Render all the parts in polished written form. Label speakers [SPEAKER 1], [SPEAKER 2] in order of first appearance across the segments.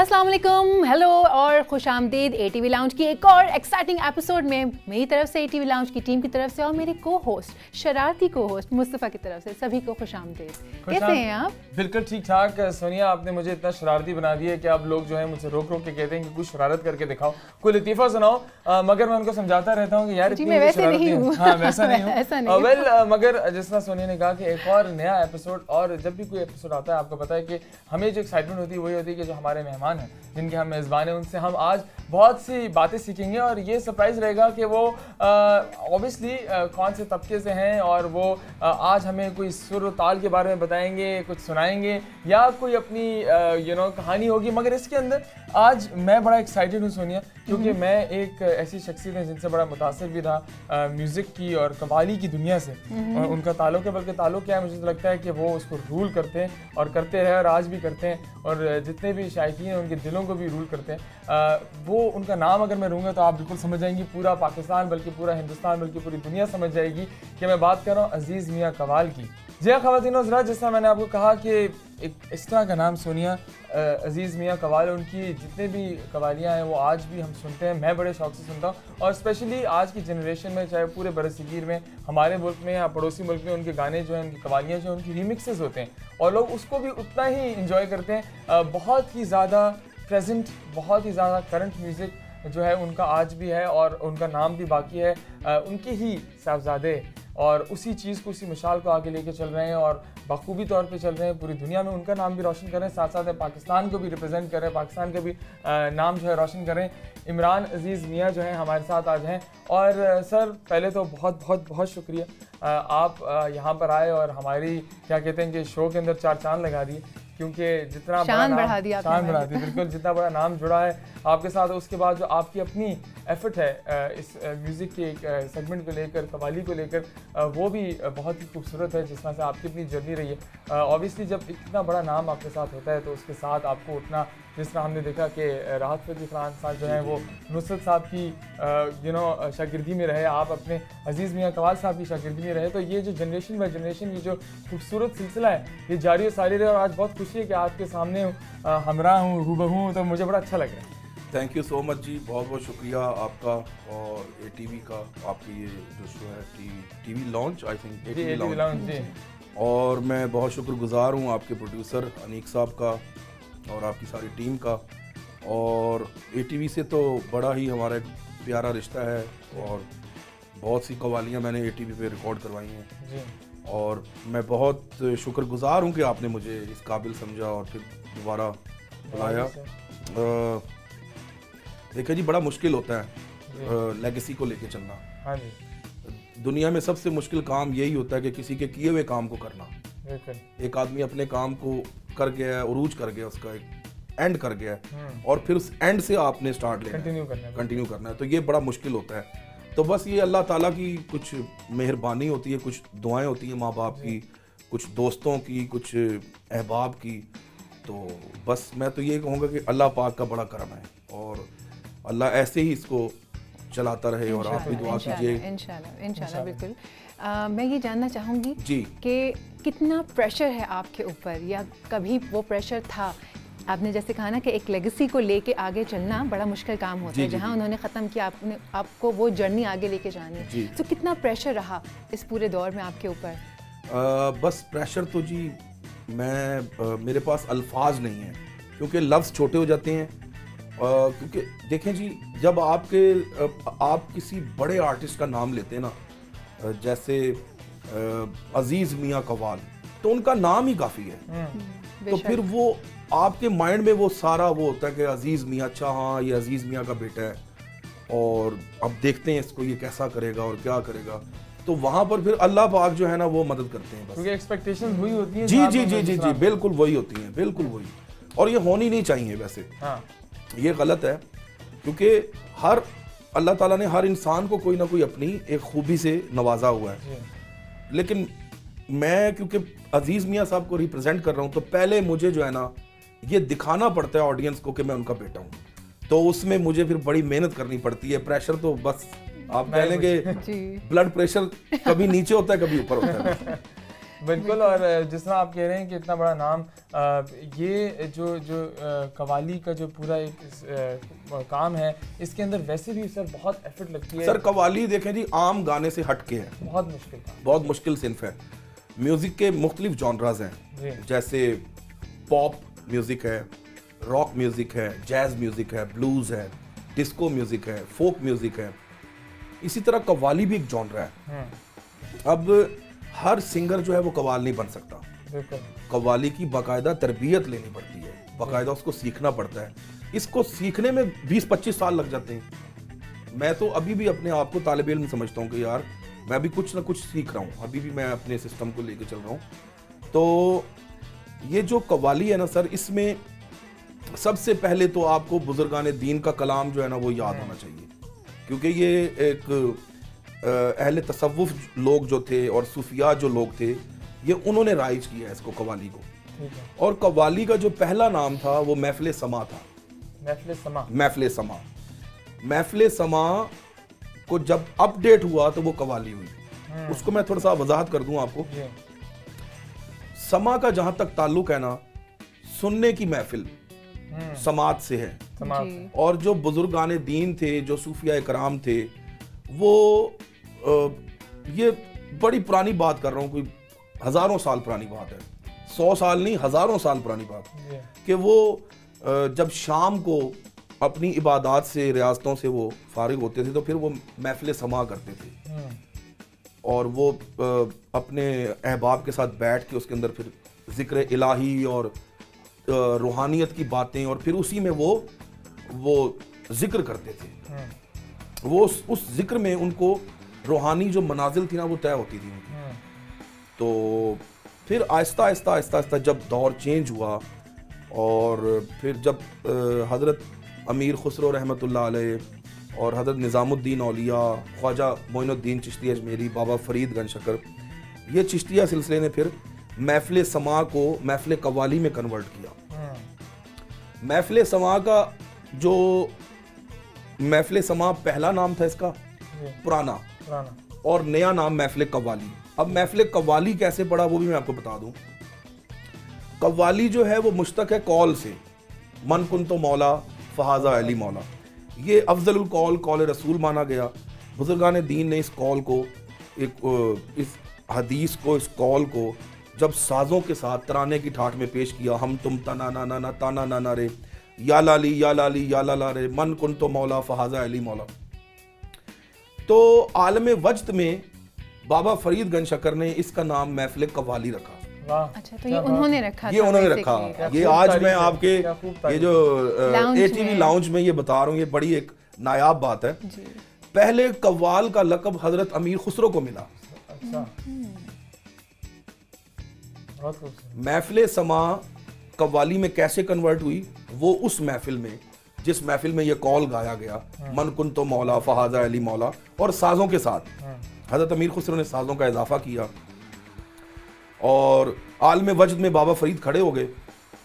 [SPEAKER 1] अस्सलाम वालेकुम, हेलो और खुश आमदीद ATV लाउंज की एक और एक्साइटिंग एपिसोड में मेरी तरफ से, ATV लाउंज की टीम की तरफ से और मेरे को होस्ट शरारती को होस्ट मुस्तफ़ा की तरफ से सभी को खुश आमदीद। कैसे हैं आप?
[SPEAKER 2] बिल्कुल ठीक ठाक सोनिया, आपने मुझे इतना शरारती बना दिया कि अब लोग जो है मुझसे रोक रोक के कहते हैं कि कुछ शरारत करके दिखाओ, कोई लतीफ़ा सुनाओ, मगर मैं उनको समझाता रहता हूँ कि यार
[SPEAKER 1] जी मैं वैसे नहीं हूँ।
[SPEAKER 2] हाँ वैसा नहीं हूँ।
[SPEAKER 1] ऐसा नहीं
[SPEAKER 2] वेल मगर जिस तरह सोनिया ने कहा कि एक और नया एपिसोड, और जब भी कोई एपिसोड आता है आपको पता है कि हमें जो एक्साइटमेंट होती है वही होती है कि जो हमारे मेहमान हैं, जिनके हम मेज़बान हैं, उनसे हम आज बहुत सी बातें सीखेंगे और ये सरप्राइज रहेगा कि वो ऑब्वियसली कौन से तबके से हैं और वो आज हमें कोई सुर और ताल के बारे में बताएंगे, कुछ सुनाएंगे या कोई अपनी कहानी होगी। मगर इसके अंदर आज मैं बड़ा एक्साइटेड हूँ सोनिया, क्योंकि मैं एक ऐसी शख्सियत है जिनसे बड़ा मुतासिर भी था म्यूज़िक की और कव्वाली की दुनिया से, और उनका ताल्लुक है, बल्कि ताल्लुक क्या है, मुझे तो लगता है कि वो उसको रूल करते हैं और करते रहे और आज भी करते हैं, और जितने भी शायकीन हैं उनके दिलों को भी रूल करते हैं। वो उनका नाम अगर मैं लूँगा तो आप बिल्कुल समझ जाएंगी, पूरा पाकिस्तान बल्कि पूरा हिंदुस्तान बल्कि पूरी दुनिया समझ जाएगी कि मैं बात कर रहा हूँ अजीज़ मियाँ कव्वाल की। जी हाँ ख़वातीन और हज़रात, जिस तरह मैंने आपको कहा कि एक इस तरह का नाम सोनिया अजीज़ मियाँ कव्वाल, उनकी जितने भी कव्वालियाँ हैं वो आज भी हम सुनते हैं, मैं बड़े शौक़ से सुनता हूँ, और स्पेशली आज की जनरेशन में, चाहे पूरे बरसगीर में, हमारे मुल्क में या पड़ोसी मुल्क में, उनके गाने जो हैं, उनकी कव्वालियाँ जो हैं, उनकी रीमिक्सेस होते हैं और लोग उसको भी उतना ही इंजॉय करते हैं। बहुत ही ज़्यादा प्रेजेंट, बहुत ही ज़्यादा करंट म्यूज़िक जो है उनका आज भी है और उनका नाम भी बाकी है। उनके ही साहबजादे और उसी चीज़ को, उसी मिसाल को आगे लेके चल रहे हैं और बखूबी तौर पे चल रहे हैं, पूरी दुनिया में उनका नाम भी रोशन कर रहे हैं, साथ साथ पाकिस्तान को भी रिप्रेजेंट कर रहे हैं, पाकिस्तान का भी नाम जो है रोशन कर रहे हैं। इमरान अजीज़ मियाँ जो हैं हमारे साथ आज हैं, और सर पहले तो बहुत बहुत बहुत शुक्रिया आप यहाँ पर आए और हमारी क्या कहते हैं कि शो के अंदर चार चांद लगा दिए, क्योंकि जितना
[SPEAKER 1] शान बढ़ा दी,
[SPEAKER 2] बिल्कुल जितना बड़ा नाम जुड़ा है आपके साथ, उसके बाद जो आपकी अपनी एफर्ट है इस म्यूज़िक के एक सेगमेंट को लेकर, कव्वाली को लेकर, वो भी बहुत ही खूबसूरत है, जिस तरह से आपकी अपनी जर्नी रही है। ऑब्वियसली जब इतना बड़ा नाम आपके साथ होता है तो उसके साथ आपको उठना, जिस तरह हमने देखा कि राहत फ़तेह खान साहब जो हैं वो नुसरत साहब की शागिर्दी में रहे, आप अपने अजीज़ मियाँ कव्वाल साहब की शागिर्दी में रहे, तो ये जो जनरेशन बाई जनरेशन ये जो खूबसूरत सिलसिला है ये जारी और सारी रहे, और आज बहुत खुशी है कि आपके सामने हमरा हूँ, हूबहू हूँ, तो मुझे बड़ा अच्छा लग रहा है।
[SPEAKER 3] थैंक यू सो मच जी, बहुत बहुत शुक्रिया आपका और ATV का, आपकी ये जो शो है TV launch, I think ATV launch, और मैं बहुत शुक्रगुजार हूँ आपके प्रोड्यूसर अनीक साहब का और आपकी सारी टीम का, और ATV से तो बड़ा ही हमारा एक प्यारा रिश्ता है और बहुत सी कव्वालियाँ मैंने ATV पे रिकॉर्ड करवाई हैं, और मैं बहुत शुक्रगुजार हूँ कि आपने मुझे इस काबिल समझा और फिर दोबारा बुलाया। देखिए जी, बड़ा मुश्किल होता है लेगेसी को लेके चलना।
[SPEAKER 2] हाँ जी।
[SPEAKER 3] दुनिया में सबसे मुश्किल काम यही होता है कि किसी के किए हुए काम को करना। एक आदमी अपने काम को कर गया है, उरूज कर गया, उसका एक एंड कर गया है, और फिर उस एंड से आपने स्टार्ट लेना, कंटिन्यू करना है, तो ये बड़ा मुश्किल होता है। तो बस ये अल्लाह ताला की कुछ मेहरबानी होती है, कुछ दुआएं होती हैं माँ बाप की, कुछ दोस्तों की, कुछ अहबाब की। तो बस मैं तो ये कहूँगा कि अल्लाह पाक का बड़ा करम है और अल्लाह ऐसे ही इसको चलाता रहे, और आप भी दुआ कीजिए।
[SPEAKER 1] इंशाल्लाह बिल्कुल। मैं ये जानना चाहूँगी
[SPEAKER 3] जी
[SPEAKER 1] कि कितना प्रेशर है आपके ऊपर, या कभी वो प्रेशर था? आपने जैसे कहा ना कि एक लेगेसी को लेके आगे चलना बड़ा मुश्किल काम होता है, जहाँ उन्होंने ख़त्म किया, आपको वो जर्नी आगे लेके जानी है, तो कितना प्रेशर रहा इस पूरे दौर में आपके ऊपर?
[SPEAKER 3] बस प्रेशर तो जी मेरे पास अल्फाज नहीं है, क्योंकि लफ्ज़ छोटे हो जाते हैं। क्योंकि देखें जी, जब आप किसी बड़े आर्टिस्ट का नाम लेते हैं ना, जैसे अजीज़ मियाँ कव्वाल, तो उनका नाम ही काफ़ी है, तो फिर वो आपके माइंड में वो सारा वो होता है कि अजीज़ मियाँ, अच्छा हाँ ये अजीज़ मियाँ का बेटा है, और अब देखते हैं इसको ये कैसा करेगा और क्या करेगा। तो वहाँ पर फिर अल्लाह पाक जो है ना वो मदद करते हैं, बस
[SPEAKER 2] क्योंकि एक्सपेक्टेशंस हुई होती हैं।
[SPEAKER 3] जी जी जी जी जी बिल्कुल वही होती हैं, बिल्कुल वही, और ये होनी नहीं चाहिए वैसे।
[SPEAKER 2] हाँ,
[SPEAKER 3] ये गलत है, क्योंकि हर अल्लाह ताला ने हर इंसान को कोई ना कोई अपनी एक खूबी से नवाजा हुआ है, लेकिन मैं क्योंकि अजीज़ मियाँ साहब को रिप्रेजेंट कर रहा हूँ, तो पहले मुझे जो है ना ये दिखाना पड़ता है ऑडियंस को कि मैं उनका बेटा हूँ, तो उसमें मुझे फिर बड़ी मेहनत करनी पड़ती है। प्रेशर तो बस आप कह लेंगे ब्लड प्रेशर कभी नीचे होता है कभी ऊपर होता है।
[SPEAKER 2] बिल्कुल। और जिस तरह आप कह रहे हैं कि इतना बड़ा नाम, ये जो कवाली का जो पूरा एक काम है, इसके अंदर वैसे भी सर बहुत एफर्ट लगती है।
[SPEAKER 3] सर कवाली देखें जी आम गाने से हटके है, बहुत मुश्किल सिंफ है। म्यूजिक के मुख्तलिफ जॉनराज हैं, जैसे पॉप म्यूजिक है, रॉक म्यूजिक है, जैज म्यूजिक है, ब्लूज है, डिस्को म्यूजिक है, फोक म्यूजिक है। इसी तरह कव्वाली भी एक जॉनरा है। अब हर सिंगर जो है वो कव्वाल नहीं बन सकता। कव्वाली की बाकायदा तरबियत लेनी पड़ती है, बाकायदा उसको सीखना पड़ता है। इसको सीखने में 20-25 साल लग जाते हैं। मैं तो अभी भी अपने आप को तालिब इल्म समझता हूँ कि यार मैं अभी कुछ ना कुछ सीख रहा हूँ, अभी भी मैं अपने सिस्टम को लेके चल रहा हूँ। तो ये जो कव्वाली है ना सर, इसमें सबसे पहले तो आपको बुजुर्गान दीन का कलाम जो है ना वो याद होना चाहिए, क्योंकि ये एक अहले तसव्वुफ लोग जो थे और सूफिया जो लोग थे, ये उन्होंने राइज किया है इसको कव्वाली को। और कव्वाली का जो पहला नाम था वो महफिल समा था। महफिल समा को जब अपडेट हुआ तो वो कव्वाली हुई। उसको मैं थोड़ा सा वजाहत कर दूं आपको। समा का जहां तक ताल्लुक है ना, सुनने की महफिल समात से है। और जो बुजुर्गान दीन थे, जो सूफिया इकराम थे, वो ये बड़ी पुरानी बात कर रहा हूँ, कोई हजारों साल पुरानी बात है, 100 साल नहीं हजारों साल पुरानी बात, कि वो जब शाम को अपनी इबादत से, रियासतों से वो फारिग होते थे तो फिर वो महफिल समा करते थे और वो अपने अहबाब के साथ बैठ के उसके अंदर फिर जिक्र इलाही और रूहानियत की बातें, और फिर उसी में वो जिक्र करते थे। वो उस जिक्र में उनको रूहानी जो मनाजिल थी ना वो तय होती थी उनकी। तो फिर आहिस्ता आहिस्ता आहिस्ता आहिस्ता जब दौर चेंज हुआ और फिर जब हज़रत अमीर खुसरो रहमतुल्लाह अलैह और हज़रत निज़ामुद्दीन औलिया, ख्वाजा मोइनुद्दीन चिश्ती अजमेरी, बाबा फरीद गंज शकर, ये चिश्तिया सिलसिले ने फिर महफिल समा को महफिल कव्वाली में कन्वर्ट किया। महफिल समा का जो महफिल समा पहला नाम था इसका पुराना, और नया नाम महफिल कव्वाली। अब महफिल कव्वाली कैसे पड़ा वो भी मैं आपको बता दूं। कव्वाली जो है वो मुश्तक है कौल से, मन कुन तो मौला फहाजा अली मौला। ये अफजलुल कौल, कौल रसूल माना गया। बुजुर्गान दीन ने इस कौल को, इस हदीस को, इस कौल को जब साजों के साथ तराने की ठाठ में पेश किया, हम तुम तना ना ना ताना ना ना रे, या लाली या लाली या लाला रे, मन कुन तो मौला फहाजा अली मौला। तो आलम वजद में बाबा फरीद गंज शकर ने इसका नाम महफिल कव्वाली रखा।
[SPEAKER 1] अच्छा, तो ये उन्होंने रखा,
[SPEAKER 3] ये उन्होंने रखा। ये आज मैं आपके ये जो ATV लाउंज में ये बता रहा हूँ, ये बड़ी एक नायाब बात है। पहले कव्वाल का लक़ब हजरत अमीर खुसरो को मिला। महफिल समा कव्वाली में कैसे कन्वर्ट हुई, वो उस महफिल में जिस महफिल में ये कौल गाया गया, मन कुन तो मौला फहाजा अली मौला, और साजों के साथ हजरत अमीर खुसरो ने साजों का इजाफा किया और आलम वजद में बाबा फरीद खड़े हो गए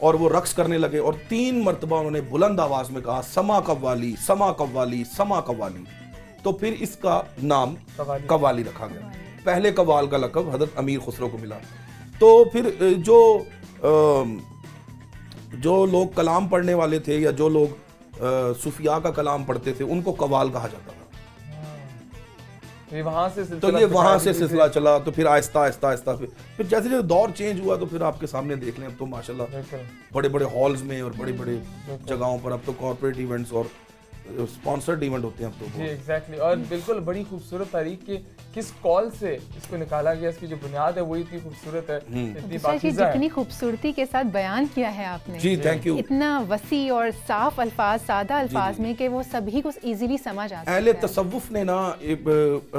[SPEAKER 3] और वो रक्स करने लगे और 3 मरतबा उन्होंने बुलंद आवाज में कहा समा कव्वाली समा कव्वाली समा कव्वाली। तो फिर इसका नाम कव्वाली रखा गया। पहले कव्वाल का लक़ब हजरत अमीर खुसरो को मिला। तो फिर जो लोग कलाम पढ़ने वाले थे या जो लोग सूफिया का कलाम पढ़ते थे उनको कव्वाल कहा जाता था।
[SPEAKER 2] तो ये वहाँ
[SPEAKER 3] से सिलसिला चला। तो फिर आहिस्ता आहिस्ता आहिस्ता फिर जैसे जैसे दौर चेंज हुआ तो फिर आपके सामने देख लें, अब तो माशाल्लाह बड़े बड़े हॉल्स में और बड़े बड़े जगहों पर अब तो कॉर्पोरेट इवेंट्स और स्पॉन्सर्ड इवेंट होते हैं अब तो।
[SPEAKER 2] जी एग्जैक्टली। और बिल्कुल बड़ी खूबसूरत तारीख के किस कॉल से इसको निकाला गया, इसकी जो बुनियाद है वो इतनी खूबसूरत है, इतनी पाकीज़ा है।
[SPEAKER 1] जितनी खूबसूरती के साथ बयान किया है आपने,
[SPEAKER 3] जी थैंक यू।
[SPEAKER 1] इतना वसी और साफ अल्फाज, सादा अल्फाज में कि वो सभी को इजीली समझ आ सकता है।
[SPEAKER 3] अहले तसव्वुफ ने ना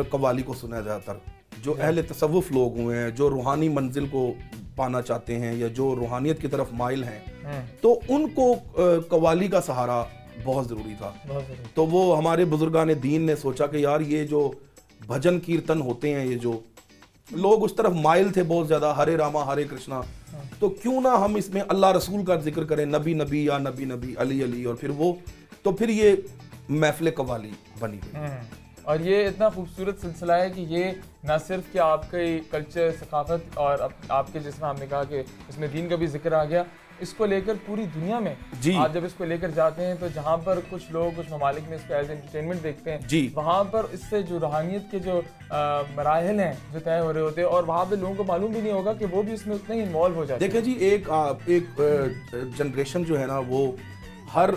[SPEAKER 3] कव्वाली को सुना ज़्यादातर, जो अहले तसव्वुफ लोग हुए हैं, जो रूहानी मंजिल को पाना चाहते हैं या जो रूहानियत की तरफ माइल हैं, तो उनको कव्वाली का सहारा बहुत ज़रूरी था। तो वो हमारे बुजुर्गान दीन ने सोचा कि यार ये जो भजन कीर्तन होते हैं, ये जो लोग उस तरफ माइल थे बहुत ज़्यादा, हरे रामा हरे कृष्णा, तो क्यों ना हम इसमें अल्लाह रसूल का जिक्र करें, नबी नबी या नबी नबी, अली अली, और फिर वो तो फिर ये महफिल कव्वाली बनी गई।
[SPEAKER 2] और ये इतना खूबसूरत सिलसिला है कि ये ना सिर्फ कि आपके कल्चर, सकाफत और आपके जिस तरह हमने कहा कि इसमें दीन का भी जिक्र आ गया, इसको लेकर पूरी दुनिया में आप जब इसको लेकर जाते हैं तो जहाँ पर कुछ लोग, कुछ ममालिक में इसको एज एंटरटेनमेंट देखते हैं, वहाँ पर इससे जो रूहानियत के जो मराहिल हैं जो तय हो रहे होते हैं, और वहाँ पे लोगों को मालूम भी नहीं होगा कि वो भी इसमें उतने ही इन्वॉल्व हो जाते हैं।
[SPEAKER 3] देखिए जी, एक जनरेशन जो है ना वो हर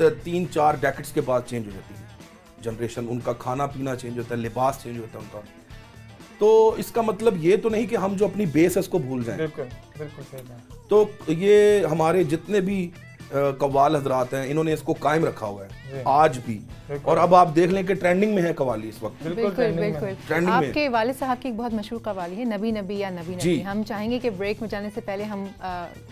[SPEAKER 3] 3-4 डेकेड्स के बाद चेंज हो जाती है जनरेशन, उनका खाना पीना चेंज होता है, लिबास चेंज होता है उनका। तो इसका मतलब ये तो नहीं कि हम जो अपनी बेस है उसको भूल जाएं।
[SPEAKER 2] बिल्कुल बिल्कुल सही बात।
[SPEAKER 3] तो ये हमारे जितने भी कव्वाल हजरात हैं, इन्होंने इसको कायम रखा हुआ है आज भी, और अब आप देख लें कि ट्रेंडिंग में है कव्वाली इस वक्त।
[SPEAKER 1] बिल्कुल बिल्कुल। आपके वालिद साहब की एक बहुत मशहूर कव्वाली है नबी नबी या नबी नबी। हम चाहेंगे कि ब्रेक में जाने से पहले हम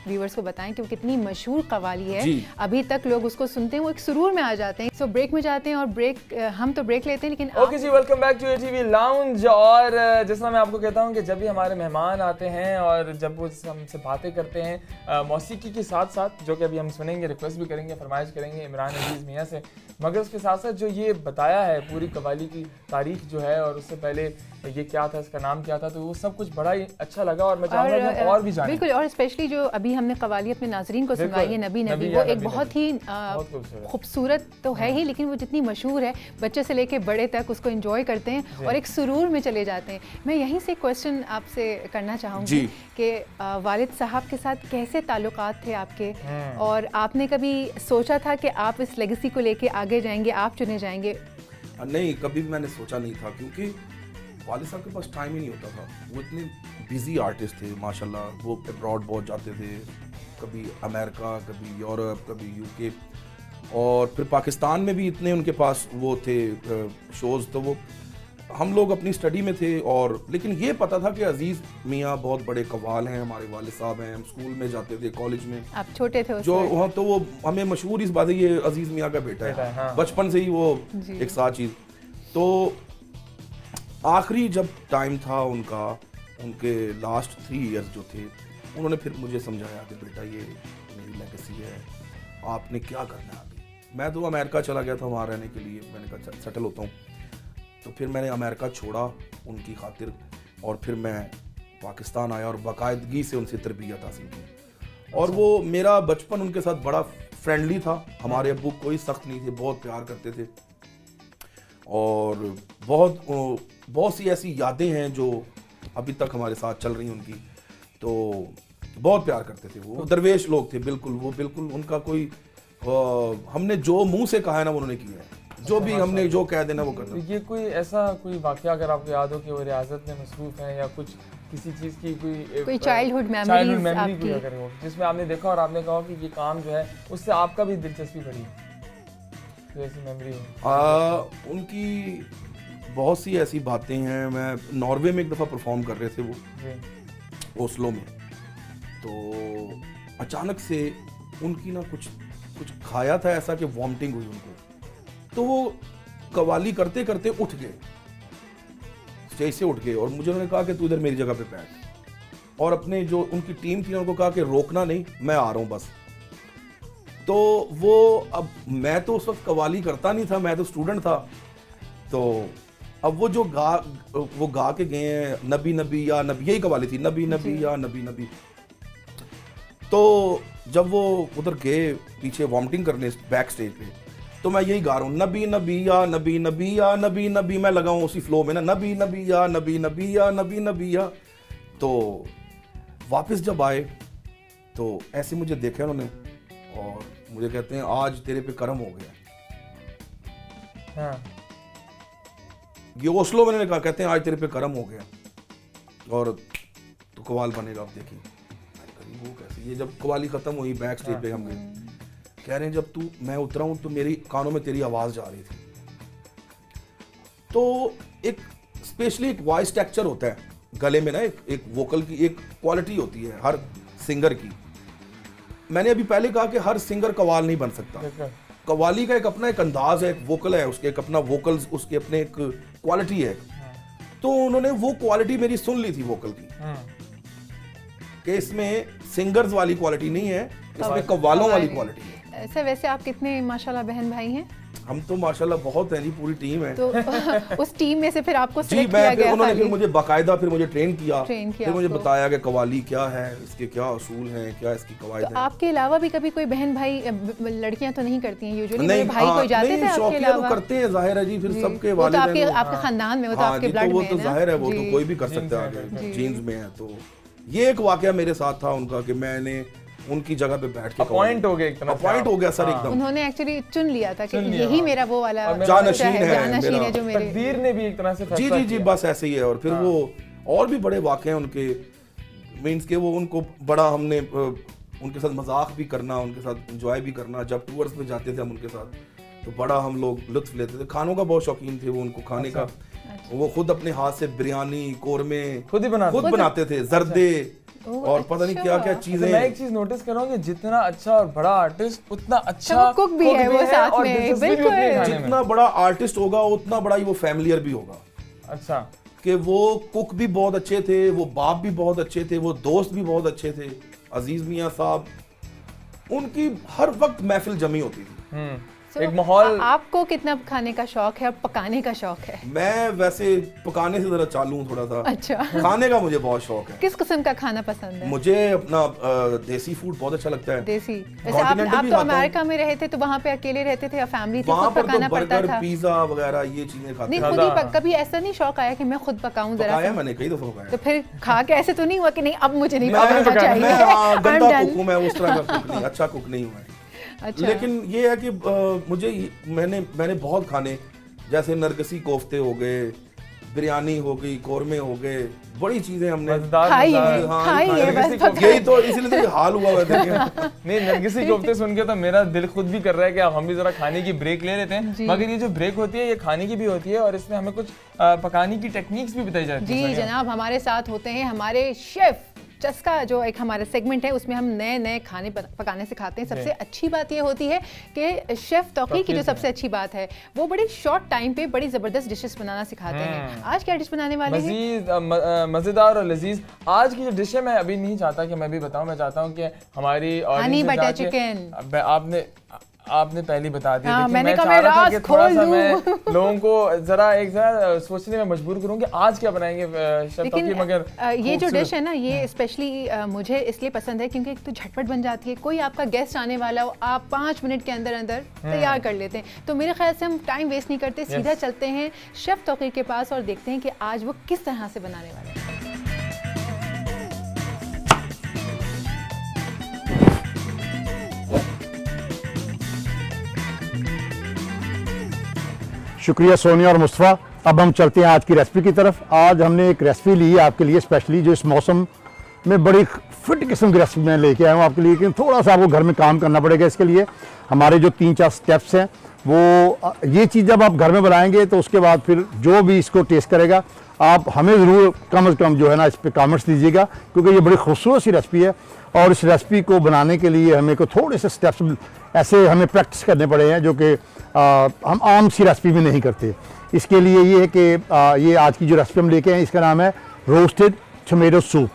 [SPEAKER 1] व्यूअर्स को बताएं कि वो कितनी मशहूर कव्वाली है, अभी तक लोग उसको सुनते हैं, वो एक सुरूर में आ जाते हैं। सो ब्रेक में जाते हैं, और हम तो ब्रेक लेते हैं, लेकिन
[SPEAKER 2] ओके जी, welcome back to ATV lounge. और जिस तरह मैं आपको कहता हूँ कि जब भी हमारे मेहमान आते हैं और जब वो हमसे बातें करते हैं मौसीकी के साथ साथ, जो कि अभी हम सुनेंगे, रिक्वेस्ट भी करेंगे, फरमाइश करेंगे इमरान अजीज मियाँ से, मगर उसके साथ साथ जो ये बताया है पूरी कव्वाली की तारीख जो है, और उससे पहले ये क्या था, इसका नाम क्या था, तो वो सब कुछ बड़ा ही अच्छा लगा। और मैं चाहूँगा कि हम और भी जानें।
[SPEAKER 1] बिल्कुल, और स्पेशली जो अभी हमने कव्वाली अपने नाज़रीन को सुनाई है नबी नबी, वो एक बहुत ही खूबसूरत तो है ही, लेकिन वो जितनी मशहूर है बच्चे से लेके बड़े तक उसको एंजॉय करते हैं और एक सुरूर में चले जाते हैं। मैं यहीं से क्वेश्चन आपसे करना चाहूँगी कि वालिद साहब के साथ कैसे ताल्लुकात थे आपके, और आपने कभी सोचा था कि आप इस लेगेसी को लेके आगे जाएंगे, आप चुने जाएंगे?
[SPEAKER 3] नहीं, कभी भी मैंने सोचा नहीं था, क्योंकि वालिद साहब के पास टाइम ही नहीं होता था। वो इतने बिजी आर्टिस्ट थे माशाल्लाह, वो अब्रॉड बहुत जाते थे, कभी अमेरिका, कभी यूरोप, कभी यूके, और फिर पाकिस्तान में भी इतने उनके पास वो थे शोज़। तो वो हम लोग अपनी स्टडी में थे, और लेकिन ये पता था कि अजीज़ मियाँ बहुत बड़े कव्वाल हैं, हमारे वालिद साहब हैं, हम स्कूल में जाते थे, कॉलेज में।
[SPEAKER 1] आप छोटे थे
[SPEAKER 3] जो वहाँ, तो वो हमें मशहूर इस बात है, ये अजीज़ मियाँ का बेटा है, हाँ। बचपन से ही वो एक साथ चीज़। तो आखिरी जब टाइम था उनका, उनके लास्ट 3 इयर्स जो थे, उन्होंने फिर मुझे समझाया कि बेटा ये मेरी लेगेसी है, आपने क्या करना है अभी। मैं तो अमेरिका चला गया था वहाँ रहने के लिए, मैंने कहा सेटल होता हूँ। तो फिर मैंने अमेरिका छोड़ा उनकी खातिर, और फिर मैं पाकिस्तान आया और बाकायदगी से उनसे तरबियत हासिल की। और वो मेरा बचपन उनके साथ बड़ा फ्रेंडली था। हमारे अब्बू कोई सख्त नहीं थे, बहुत प्यार करते थे, और बहुत सी ऐसी यादें हैं जो अभी तक हमारे साथ चल रही हैं उनकी। तो बहुत प्यार करते थे वो दरवेश लोग थे, बिल्कुल वो बिल्कुल उनका कोई हमने जो मुंह से कहा है ना वो उन्होंने किया है, जो भी हमने जो कह देना वो करना।
[SPEAKER 2] ये कोई ऐसा कोई वाकया अगर आपको याद हो कि वो रियासत में मसरूफ हैं, या कुछ किसी चीज़ की कोई
[SPEAKER 1] चाइल्डहुड मेमोरी
[SPEAKER 2] कोई अगर हो जिसमें आपने देखा और आपने कहा कि ये काम जो है उससे आपका भी दिलचस्पी बढ़ी, ऐसी मेमोरी हो?
[SPEAKER 3] उनकी बहुत सी ऐसी बातें हैं। मैं नॉर्वे में एक दफ़ा परफॉर्म कर रहे थे वो ओस्लो में, तो अचानक से उनकी ना कुछ खाया था ऐसा कि वॉमिटिंग हुई उनको। तो वो कव्वाली करते करते उठ गए, स्टेज से उठ गए, और मुझे उन्होंने कहा कि तू इधर मेरी जगह पे बैठ, और अपने जो उनकी टीम थी उनको कहा कि रोकना नहीं, मैं आ रहा हूँ बस। तो वो, अब मैं तो उस वक्त कव्वाली करता नहीं था, मैं तो स्टूडेंट था। तो अब वो जो गा के गए हैं नबी नबी या नबी, यही कव्वाली थी, नबी नबी या नबी नबी। तो जब वो उधर गए पीछे वॉमिटिंग करने बैक स्टेज पे, तो मैं यही गा रहा हूँ, नबी नबी या नबी नबी या नबी नबी, मैं लगा हूँ उसी फ्लो में ना, नबी नबी या नबी नबी या नबी नबी या। तो वापस जब आए तो ऐसे मुझे देखा उन्होंने, और मुझे कहते हैं आज तेरे पे करम हो गया।
[SPEAKER 2] हाँ।
[SPEAKER 3] ये ओस्लो मैंने कहा, कहते हैं आज तेरे पे करम हो गया और तो कव्वाल बनेगा। अब देखिए वो कैसे, ये जब कव्वाली खत्म हुई बैक स्टेज पे हम गए, कह रहे हैं जब मैं उतरा हूं तो मेरी कानों में तेरी आवाज जा रही थी। तो एक स्पेशली एक वॉइस टेक्सचर होता है गले में ना, एक वोकल की एक क्वालिटी होती है हर सिंगर की। मैंने अभी पहले कहा कि हर सिंगर कव्वाल नहीं बन सकता। कव्वाली का एक अपना एक अंदाज है, एक वोकल है, उसके एक अपना वोकल्स, उसके अपने एक क्वालिटी है। तो उन्होंने वो क्वालिटी मेरी सुन ली थी वोकल की, कि इसमें सिंगर्स वाली क्वालिटी नहीं है, इसमें कव्वालों वाली क्वालिटी है।
[SPEAKER 1] सर वैसे आप कितने माशाल्लाह बहन भाई हैं?
[SPEAKER 3] हम तो माशाल्लाह बहुत हैं जी, पूरी टीम है।
[SPEAKER 1] तो उस टीम में से फिर आपको
[SPEAKER 3] जी
[SPEAKER 1] सिलेक्ट किया
[SPEAKER 3] मैं
[SPEAKER 1] गया?
[SPEAKER 3] उन्होंने फिर मुझे बाकायदा फिर मुझे ट्रेन किया,
[SPEAKER 1] फिर
[SPEAKER 3] मुझे
[SPEAKER 1] आपको।
[SPEAKER 3] बताया कि कवाली क्या है, इसके क्या असूल हैं, क्या इसकी कवायद
[SPEAKER 1] तो
[SPEAKER 3] है।
[SPEAKER 1] आपके अलावा भी कभी कोई बहन भाई, लड़कियां तो नहीं करती हैं यूजुअली,
[SPEAKER 3] नहीं,
[SPEAKER 1] भाई कोई जाते
[SPEAKER 3] नहीं,
[SPEAKER 1] थे आपके
[SPEAKER 3] शौकिया
[SPEAKER 1] अलावा?
[SPEAKER 3] तो करते हैं, जाहिर है जी, फिर
[SPEAKER 1] जी,
[SPEAKER 3] सबके
[SPEAKER 1] वो तो
[SPEAKER 3] वालिदैन
[SPEAKER 1] आपके खानदान में, वो तो आपके
[SPEAKER 3] जी,
[SPEAKER 1] ब्लड
[SPEAKER 3] तो वो
[SPEAKER 1] में
[SPEAKER 3] तो
[SPEAKER 1] है ना?
[SPEAKER 3] जाहिर है, वो तो
[SPEAKER 1] जी।
[SPEAKER 3] कोई भी कर सकता है आगे, जीन्स में है। तो ये एक वाकया मेरे साथ था उनका कि मैंने उनकी जगह पे बैठ के
[SPEAKER 2] अपॉइंट हो गया, एक तरह से
[SPEAKER 3] अपॉइंट हो गया सर
[SPEAKER 2] हाँ।
[SPEAKER 3] एकदम।
[SPEAKER 1] उन्होंने एक्चुअली चुन लिया था कि
[SPEAKER 2] चुन लिया,
[SPEAKER 1] यही
[SPEAKER 2] हाँ।
[SPEAKER 1] मेरा वो वाला
[SPEAKER 2] और मेरा
[SPEAKER 3] जानशीन है,
[SPEAKER 1] जानशीन
[SPEAKER 3] मेरा।
[SPEAKER 1] है जो मेरे।
[SPEAKER 2] तकदीर ने भी एक तरह से
[SPEAKER 3] जी
[SPEAKER 2] फैसला
[SPEAKER 3] जी जी
[SPEAKER 2] किया।
[SPEAKER 3] बस ऐसे ही है। और फिर वो और भी बड़े वाकये हैं उनके, मीन्स के वो उनको बड़ा हमने उनके साथ मजाक भी करना, उनके साथ एंजॉय भी करना। जब टूर्स पे जाते थे हम उनके साथ तो बड़ा हम लोग लुत्फ लेते थे। खानों का बहुत शौकीन थे वो, उनको खाने का वो खुद अपने हाथ से बिरयानी, कोरमे
[SPEAKER 2] खुद ही
[SPEAKER 3] बनाते थे, जर्दे और पता नहीं
[SPEAKER 1] अच्छा।
[SPEAKER 3] क्या क्या
[SPEAKER 2] तो
[SPEAKER 3] चीजें।
[SPEAKER 2] मैं एक चीज नोटिस कर रहा हूँ कि जितना अच्छा और बड़ा आर्टिस्ट उतना अच्छा
[SPEAKER 1] वो कुक भी है, वो साथ
[SPEAKER 2] और
[SPEAKER 1] में,
[SPEAKER 2] दिलचस्पी भी
[SPEAKER 1] बिल्कुल।
[SPEAKER 2] उतनी है खाने में।
[SPEAKER 3] जितना बड़ा आर्टिस्ट होगा उतना बड़ा ही वो फैमिलियर भी होगा।
[SPEAKER 2] अच्छा,
[SPEAKER 3] कि वो कुक भी बहुत अच्छे थे, वो बाप भी बहुत अच्छे थे, वो दोस्त भी बहुत अच्छे थे। अजीज मियां साहब, उनकी हर वक्त महफिल जमी होती थी।
[SPEAKER 2] एक माहौल।
[SPEAKER 1] आपको कितना खाने का शौक है और पकाने का शौक है?
[SPEAKER 3] मैं वैसे पकाने से जरा चालू हूँ थोड़ा सा।
[SPEAKER 1] अच्छा।
[SPEAKER 3] खाने का मुझे बहुत शौक है।
[SPEAKER 1] किस किस्म का खाना पसंद है?
[SPEAKER 3] मुझे अपना देसी फूड बहुत अच्छा लगता है।
[SPEAKER 1] देसी। वैसे
[SPEAKER 3] Continental
[SPEAKER 1] आप
[SPEAKER 3] भी
[SPEAKER 1] तो
[SPEAKER 3] खाता हूँ।
[SPEAKER 1] अमेरिका में रहे थे तो वहाँ पे अकेले रहते थे या फैमिली थी,
[SPEAKER 3] वहाँ
[SPEAKER 1] खुद
[SPEAKER 3] पर तो
[SPEAKER 1] पकाना पड़ता
[SPEAKER 3] बर्गर,
[SPEAKER 1] था?
[SPEAKER 3] पिज्जा वगैरह ये चीजें खाते
[SPEAKER 1] नहीं,
[SPEAKER 3] हैं।
[SPEAKER 1] खुद ही कभी ऐसा नहीं शौक आया कि मैं खुद पकाऊं जरा
[SPEAKER 3] पकाया
[SPEAKER 1] सा?
[SPEAKER 3] मैंने कई दफा पकाया।
[SPEAKER 1] तो फिर खा के ऐसे तो नहीं हुआ कि नहीं अब मुझे नहीं
[SPEAKER 3] मैं
[SPEAKER 1] पकाना चाहिए? I'm
[SPEAKER 3] गंदा
[SPEAKER 1] done.
[SPEAKER 3] कुक हूँ मैं, उस तरह का कुक नहीं, अच्छा कुक नहीं हूँ मैं।
[SPEAKER 1] अच्छा।
[SPEAKER 3] लेकिन ये है कि मैंने बहुत खाने, जैसे नरगिसी कोफ्ते हो गए, बिरयानी हो गई, कोरमे हो गए, बड़ी चीजें हमने
[SPEAKER 1] खाई है,
[SPEAKER 3] हाँ,
[SPEAKER 1] खाई है, बस पका-
[SPEAKER 3] यही तो इसलिए तो ये हाल हुआ हुआ था।
[SPEAKER 2] नहीं, नरगिसी कोफ्ते सुन के तो मेरा दिल खुद भी कर रहा है कि अब हम भी जरा खाने की ब्रेक ले लेते हैं। मगर ये जो ब्रेक होती है ये खाने की भी होती है और इसमें हमें कुछ पकाने की टेक्निक्स भी बताई जाती है।
[SPEAKER 1] जी जनाब, हमारे साथ होते हैं हमारे शेफ चस्का, जो एक हमारा सेगमेंट है उसमें हम नए नए खाने पकाने सिखाते हैं। सबसे अच्छी बात ये होती है कि शेफ तौकीर की जो सबसे अच्छी बात है वो बड़ी शॉर्ट टाइम पे बड़ी जबरदस्त डिशेस बनाना सिखाते हैं। आज क्या डिश बनाने वाले हैं?
[SPEAKER 2] मजेदार और लजीज आज की जो डिश है, मैं अभी नहीं चाहता कि मैं भी बताऊं, मैं चाहता हूं कि हमारी
[SPEAKER 1] हनी बटर चिकन।
[SPEAKER 2] आपने पहले बता दिया।
[SPEAKER 1] हाँ, मैंने
[SPEAKER 2] मैं
[SPEAKER 1] कहा
[SPEAKER 2] चाह
[SPEAKER 1] मैं
[SPEAKER 2] रहा था
[SPEAKER 1] राज
[SPEAKER 2] कि थोड़ा सा
[SPEAKER 1] खोल
[SPEAKER 2] मैं
[SPEAKER 1] दूं।
[SPEAKER 2] लोगों को जरा सोचने में मजबूर करूं कि आज क्या बनाएंगे शेफ
[SPEAKER 1] लेकिन
[SPEAKER 2] तौकीर। मगर
[SPEAKER 1] ये जो डिश है ना, ये स्पेशली मुझे इसलिए पसंद है क्योंकि एक तो झटपट बन जाती है। कोई आपका गेस्ट आने वाला हो, आप 5 मिनट के अंदर अंदर तैयार कर लेते हैं। तो मेरे ख्याल से हम टाइम वेस्ट नहीं करते, सीधा चलते हैं शेफ तौकीर के पास और देखते हैं कि आज वो किस तरह से बनाने वाले हैं।
[SPEAKER 4] शुक्रिया सोनिया और मुस्तफ़ा। अब हम चलते हैं आज की रेसिपी की तरफ। आज हमने एक रेसिपी ली है आपके लिए स्पेशली, जो इस मौसम में बड़ी फिट किस्म की रेसिपी मैं लेके आया हूँ आपके लिए। लेकिन थोड़ा सा आपको घर में काम करना पड़ेगा इसके लिए। हमारे जो 3-4 स्टेप्स हैं वो, ये चीज़ जब आप घर में बनाएंगे तो उसके बाद फिर जो भी इसको टेस्ट करेगा आप हमें ज़रूर कम से कम जो है ना इस पर कमेंट्स दीजिएगा, क्योंकि ये बड़ी खूबसूरत सी रेसिपी है। और इस रेसिपी को बनाने के लिए हमें को थोड़े से स्टेप्स ऐसे हमें प्रैक्टिस करने पड़े हैं जो कि हम आम सी रेसिपी में नहीं करते। इसके लिए ये है कि ये आज की जो रेसिपी हम लेके आए इसका नाम है रोस्टेड टमेटो सूप।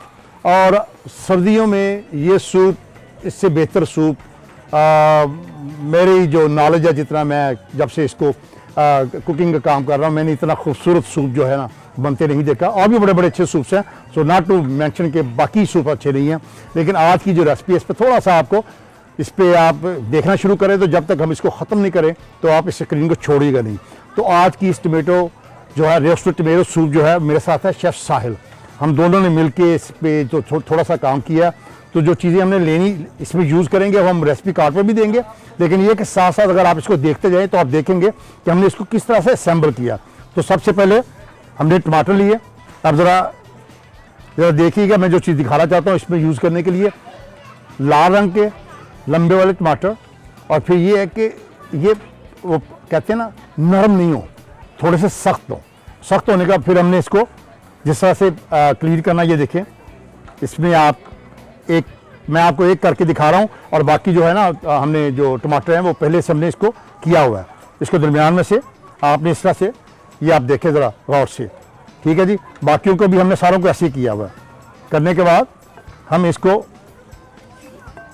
[SPEAKER 4] और सर्दियों में ये सूप, इससे बेहतर सूप मेरी जो नॉलेज है, जितना मैं जब से इसको कुकिंग का काम कर रहा हूँ, मैंने इतना खूबसूरत सूप जो है ना बनते नहीं देखा। और भी बड़े बड़े अच्छे सूप्स हैं, सो नॉट टू मेंशन के बाकी सूप अच्छे नहीं हैं। लेकिन आज की जो रेसिपी है इस पर थोड़ा सा आपको, इस पर आप देखना शुरू करें तो जब तक हम इसको ख़त्म नहीं करें तो आप इस स्क्रीन को छोड़िएगा नहीं। तो आज की इस टमेटो जो है, रोस्टेड टमेटो सूप जो है, मेरे साथ है शेफ़ साहिल। हम दोनों ने मिलके इस पे जो थोड़ा सा काम किया। तो जो चीज़ें हमने लेनी इसमें यूज़ करेंगे वो हम रेसिपी कार्ड पर भी देंगे। लेकिन ये कि साथ साथ अगर आप इसको देखते जाएँ तो आप देखेंगे कि हमने इसको किस तरह से असेंबल किया। तो सबसे पहले हमने टमाटर लिए। अब ज़रा देखिएगा, मैं जो चीज़ दिखाना चाहता हूँ इसमें यूज़ करने के लिए, लाल रंग के लंबे वाले टमाटर। और फिर ये है कि ये वो कहते हैं ना, नरम नहीं हो, थोड़े से सख्त हो। सख्त होने का फिर हमने इसको जिस तरह से क्लीन करना, ये देखें इसमें आप एक, मैं आपको एक करके दिखा रहा हूँ और बाकी जो है ना हमने जो टमाटर हैं वो पहले से हमने इसको किया हुआ है। इसको दरमियान में से आपने इस तरह से, ये आप देखें ज़रा गौर से, ठीक है जी। बाकियों को भी हमने सारों को ऐसे ही किया हुआ है। करने के बाद हम इसको,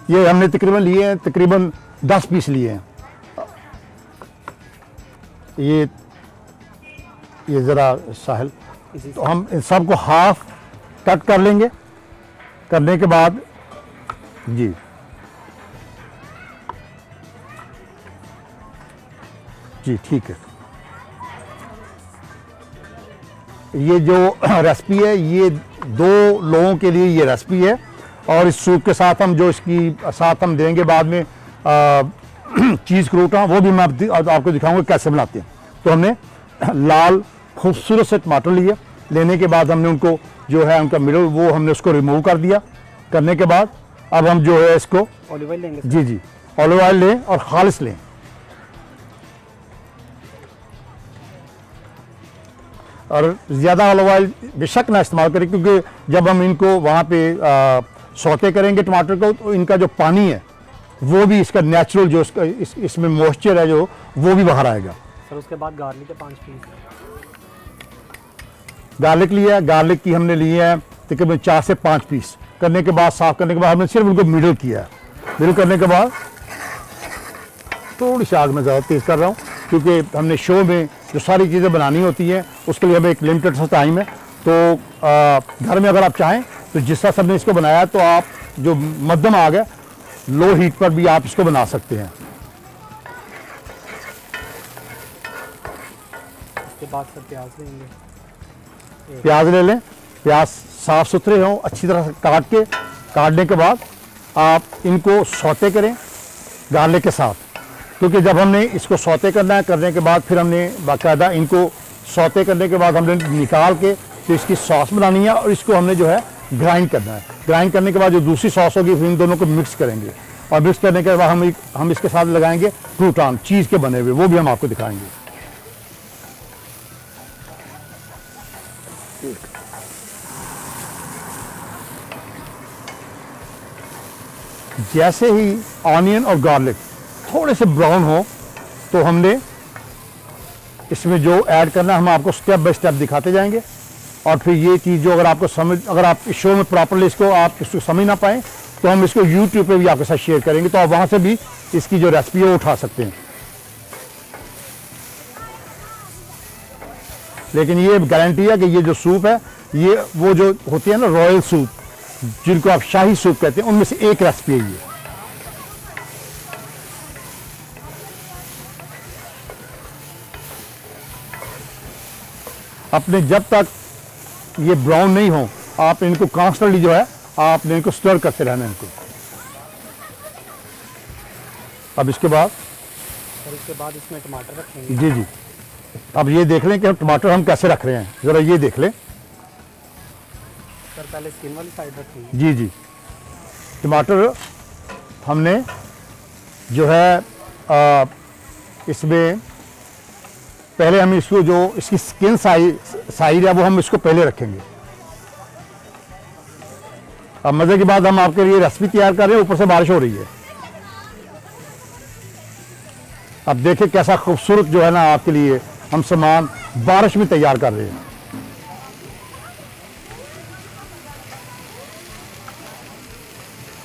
[SPEAKER 4] ये हमने तकरीबन लिए हैं, तकरीबन 10 पीस लिए हैं। ये ज़रा साहिल, तो हम इन सब को हाफ कट कर लेंगे। करने के बाद जी जी ठीक है। ये जो रेसिपी है ये 2 लोगों के लिए ये रेसिपी है, और इस सूप के साथ हम जो इसकी साथ हम देंगे बाद में चीज़ क्रूटा, वो भी मैं आपको दिखाऊंगा कैसे बनाते हैं। तो हमने लाल खूबसूरत से टमाटर लिए, लेने के बाद हमने उनको जो है उनका मिडल वो हमने उसको रिमूव कर दिया। करने के बाद अब हम जो है इसको
[SPEAKER 5] ऑलिव ऑयल लेंगे।
[SPEAKER 4] जी जी ऑलिव ऑयल लें और खालिश लें। और ज़्यादा ऑलिव ऑयल बेशक ना इस्तेमाल करें, क्योंकि जब हम इनको वहाँ पे सौते करेंगे टमाटर को, तो इनका जो पानी है वो भी इसका नेचुरल जो इसमें मॉइस्चर है जो वो भी बाहर आएगा।
[SPEAKER 5] सर उसके बाद गार्लिक के 5 पीस
[SPEAKER 4] गार्लिक लिया, गार्लिक की हमने ली है तकरीबन 4 से 5 पीस। करने के बाद साफ़ करने के बाद हमने सिर्फ उनको मिडल किया है। मिडल करने के बाद थोड़ी सी आग में ज़्यादा तेज़ कर रहा हूँ, क्योंकि हमने शो में जो सारी चीज़ें बनानी होती हैं उसके लिए हमें एक लिमिटेड सा टाइम है। तो घर में अगर आप चाहें तो जिस तरह सबने इसको बनाया, तो आप जो मध्यम आग है लो हीट पर भी आप इसको बना सकते हैं।
[SPEAKER 5] उसके बाद सर प्याज लेंगे।
[SPEAKER 4] प्याज ले लें, प्याज साफ़ सुथरे हों, अच्छी तरह से काटने के बाद आप इनको सौते करें गार्लिक के साथ, क्योंकि जब हमने इसको सौते करना है, करने के बाद फिर हमने बाकायदा इनको सौते करने के बाद हमने निकाल के तो इसकी सॉस बनानी है, और इसको हमने जो है ग्राइंड करना है। ग्राइंड करने के बाद जो दूसरी सॉस होगी फिर इन दोनों को मिक्स करेंगे, और मिक्स करने के बाद हम इसके साथ लगाएंगे क्रूटॉन चीज़ के बने हुए, वो भी हम आपको दिखाएंगे। जैसे ही ऑनियन और गार्लिक थोड़े से ब्राउन हो, तो हमने इसमें जो ऐड करना है हम आपको स्टेप बाय स्टेप दिखाते जाएंगे। और फिर ये चीज़ जो अगर आप इस शो में प्रॉपरली इसको समझ ना पाएँ, तो हम इसको YouTube पे भी आपके साथ शेयर करेंगे, तो आप वहाँ से भी इसकी जो रेसिपी है वो उठा सकते हैं। लेकिन ये गारंटी है कि ये जो सूप है, ये वो जो होती है ना रॉयल सूप, जिनको आप शाही सूप कहते हैं, उनमें से एक रेसिपी है ये। अपने जब तक ये ब्राउन नहीं हो, आप इनको कॉन्स्टेंटली जो है आपने इनको स्टर करते रहना है इनको। अब इसके बाद
[SPEAKER 5] इसमें टमाटर रखेंगे।
[SPEAKER 4] जी जी, अब ये देख लें कि हम टमाटर हम कैसे रख रहे हैं, ज़रा ये देख लें।
[SPEAKER 5] सर पहले स्किन वाली साइड रखेंगे।
[SPEAKER 4] जी जी, टमाटर हमने जो है इसमें पहले हम इसको जो इसकी स्किन साइड है वो हम इसको पहले रखेंगे। अब मज़े की बात, हम आपके लिए रेसिपी तैयार कर रहे हैं, ऊपर से बारिश हो रही है। अब देखिए कैसा खूबसूरत जो है ना आपके लिए हम सामान बारिश में तैयार कर रहे हैं।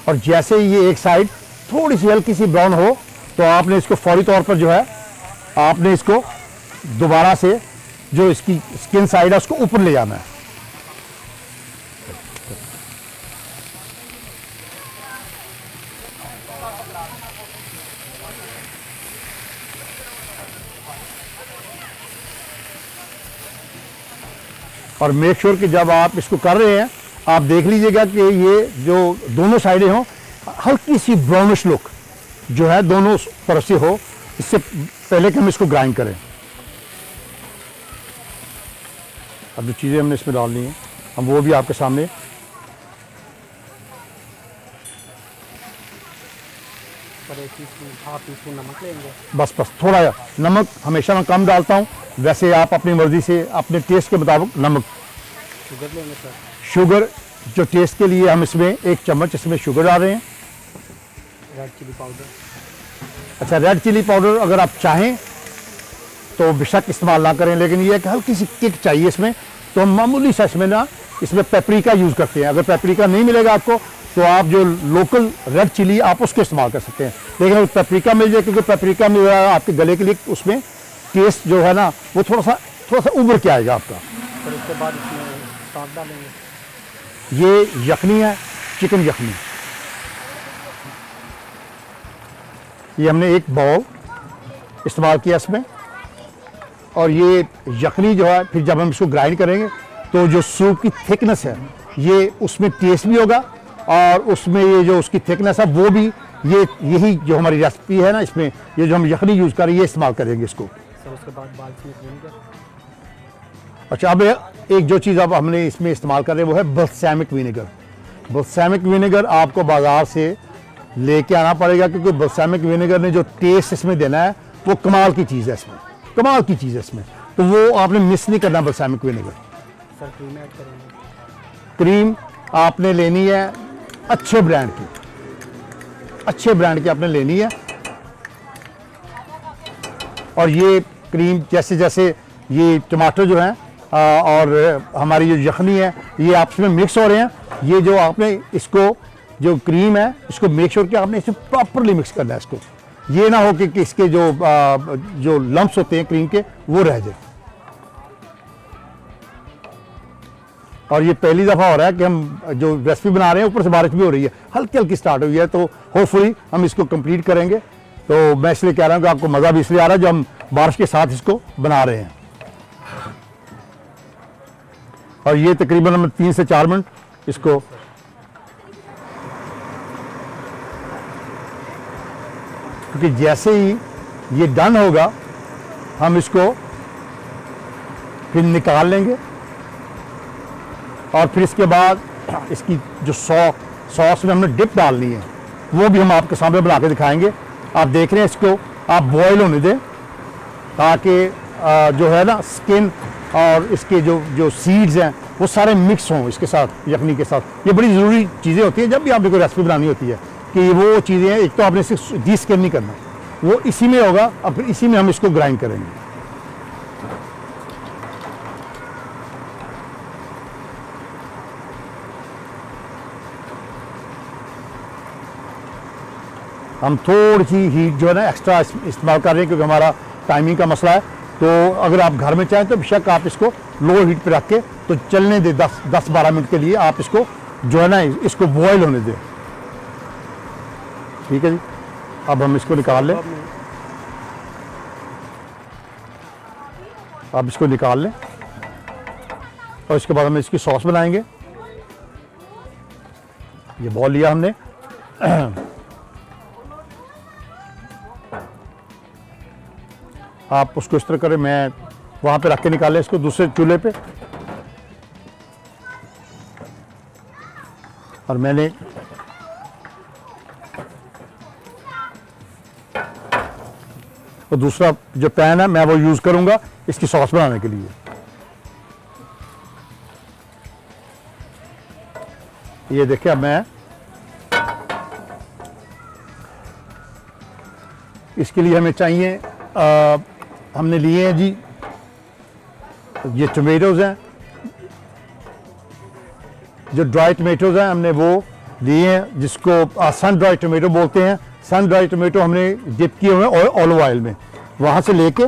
[SPEAKER 4] और जैसे ही ये एक साइड थोड़ी सी हल्की सी ब्राउन हो, तो आपने इसको फौरी तौर पर जो है आपने इसको दोबारा से जो इसकी स्किन साइड है उसको ऊपर ले जाना है। और मेक श्योर कि जब आप इसको कर रहे हैं, आप देख लीजिएगा कि ये जो दोनों साइडें हों हल्की सी ब्राउनिश लुक जो है दोनों तरफ से हो, इससे पहले कि हम इसको ग्राइंड करें। अब जो चीज़ें हमने इसमें डालनी है हम वो भी आपके सामने।
[SPEAKER 5] हाफ टी स्पून नमक लेंगे।
[SPEAKER 4] बस थोड़ा नमक हमेशा मैं कम डालता हूँ, वैसे आप अपनी मर्ज़ी से अपने टेस्ट के मुताबिक नमक।
[SPEAKER 5] शुगर लेंगे सर।
[SPEAKER 4] शुगर जो टेस्ट के लिए हम इसमें 1 चम्मच इसमें शुगर डाल रहे हैं।
[SPEAKER 5] Red chili powder.
[SPEAKER 4] अच्छा, रेड चिली पाउडर अगर आप चाहें तो बेशक इस्तेमाल ना करें, लेकिन ये कि हल्की सी किक चाहिए इसमें, तो हम मामूली सा इसमें पेपरिका यूज़ करते हैं। अगर पेपरिका नहीं मिलेगा आपको तो आप जो लोकल रेड चिली आप उसको इस्तेमाल कर सकते हैं, लेकिन अगर पेपरिका मिल जाए, क्योंकि पेपरिका में आपके गले के लिए उसमें टेस्ट जो है ना वो थोड़ा सा उभर के आएगा आपका।
[SPEAKER 5] फिर उसके बाद इसमें साग डालेंगे।
[SPEAKER 4] ये यखनी है, चिकन यखनी। ये हमने एक बाउल इस्तेमाल किया इसमें, और ये यखनी जो है फिर जब हम इसको ग्राइंड करेंगे तो जो सूप की थिकनेस है ये उसमें टेस्ट भी होगा, और उसमें ये जो उसकी थिकनेस है वो भी यही जो हमारी रेसिपी है ना, इसमें ये जो हम यखनी यूज़ कर रहे हैं ये इस्तेमाल करेंगे इसको।
[SPEAKER 5] सर उसके बाद दालचीनी विनेगर।
[SPEAKER 4] अच्छा, अब एक जो चीज़ अब हमने इसमें इस्तेमाल कर रहे हैं वो है बल्सामिक विनेगर। बल्सामिक विनेगर आपको बाज़ार से लेके आना पड़ेगा, क्योंकि बल्सामिक विनेगर ने जो टेस्ट इसमें देना है वो कमाल की चीज़ है इसमें, कमाल की चीज़ है इसमें, तो वो आपने मिस नहीं करना बल्सामिक विनेगर।
[SPEAKER 5] सर क्रीम ऐड करेंगे।
[SPEAKER 4] क्रीम आपने लेनी है अच्छे ब्रांड की, अच्छे ब्रांड की आपने लेनी है। और ये क्रीम जैसे जैसे ये टमाटर जो हैं और हमारी जो यखनी है ये आपस में मिक्स हो रहे हैं, ये जो आपने इसको जो क्रीम है इसको मेक श्योर कि आपने इसे प्रॉपरली मिक्स करना है इसको। ये ना हो कि इसके जो लम्प्स होते हैं क्रीम के वो रह जाए। और ये पहली दफ़ा हो रहा है कि हम जो रेसिपी बना रहे हैं ऊपर से बारिश भी हो रही है, हल्की हल्की स्टार्ट हुई है, तो होपफुली हम इसको कंप्लीट करेंगे। तो मैं इसलिए कह रहा हूँ कि आपको मज़ा भी इसलिए आ रहा है जो हम बारिश के साथ इसको बना रहे हैं। और ये तकरीबन हम 3 से 4 मिनट इसको क्योंकि जैसे ही ये डन होगा हम इसको फिर निकाल लेंगे, और फिर इसके बाद इसकी जो सॉस में हमने डिप डालनी है वो भी हम आपके सामने बना के दिखाएंगे। आप देख रहे हैं इसको आप बॉयल होने दें ताकि जो है ना स्किन और इसके जो सीड्स हैं वो सारे मिक्स हों इसके साथ, यखनी के साथ। ये बड़ी ज़रूरी चीज़ें होती हैं जब भी आपने कोई रेसिपी बनानी होती है कि वो चीज़ें हैं, एक तो आपने इसे डी स्किन नहीं करना, वो इसी में होगा, और फिर इसी में हम इसको ग्राइंड करेंगे। हम थोड़ी सी हीट जो है ना एक्स्ट्रा इस्तेमाल कर रहे हैं क्योंकि हमारा टाइमिंग का मसला है। तो अगर आप घर में चाहें तो बेशक आप इसको लो हीट पे रख के तो चलने दें 10-12 मिनट के लिए, आप इसको जो है ना इसको बॉयल होने दें। ठीक है जी, अब हम इसको निकाल लें, अब इसको निकाल लें और इसके बाद हम इसकी सॉस बनाएंगे। ये बॉल लिया हमने, आप उसको इस तरह करें, मैं वहाँ पे रख के निकालें इसको दूसरे चूल्हे पे। और मैंने वो दूसरा जो पैन है मैं वो यूज़ करूँगा इसकी सॉस बनाने के लिए। ये देखिए अब मैं इसके लिए हमें चाहिए हमने लिए हैं जी ये टमेटोज़ हैं, जो ड्राई टमेटोज़ हैं हमने वो लिए हैं जिसको सन ड्राई टमेटो बोलते हैं। सन ड्राई टमेटो हमने डिप किए हुए हैं ऑलिव ऑयल में। वहाँ से लेके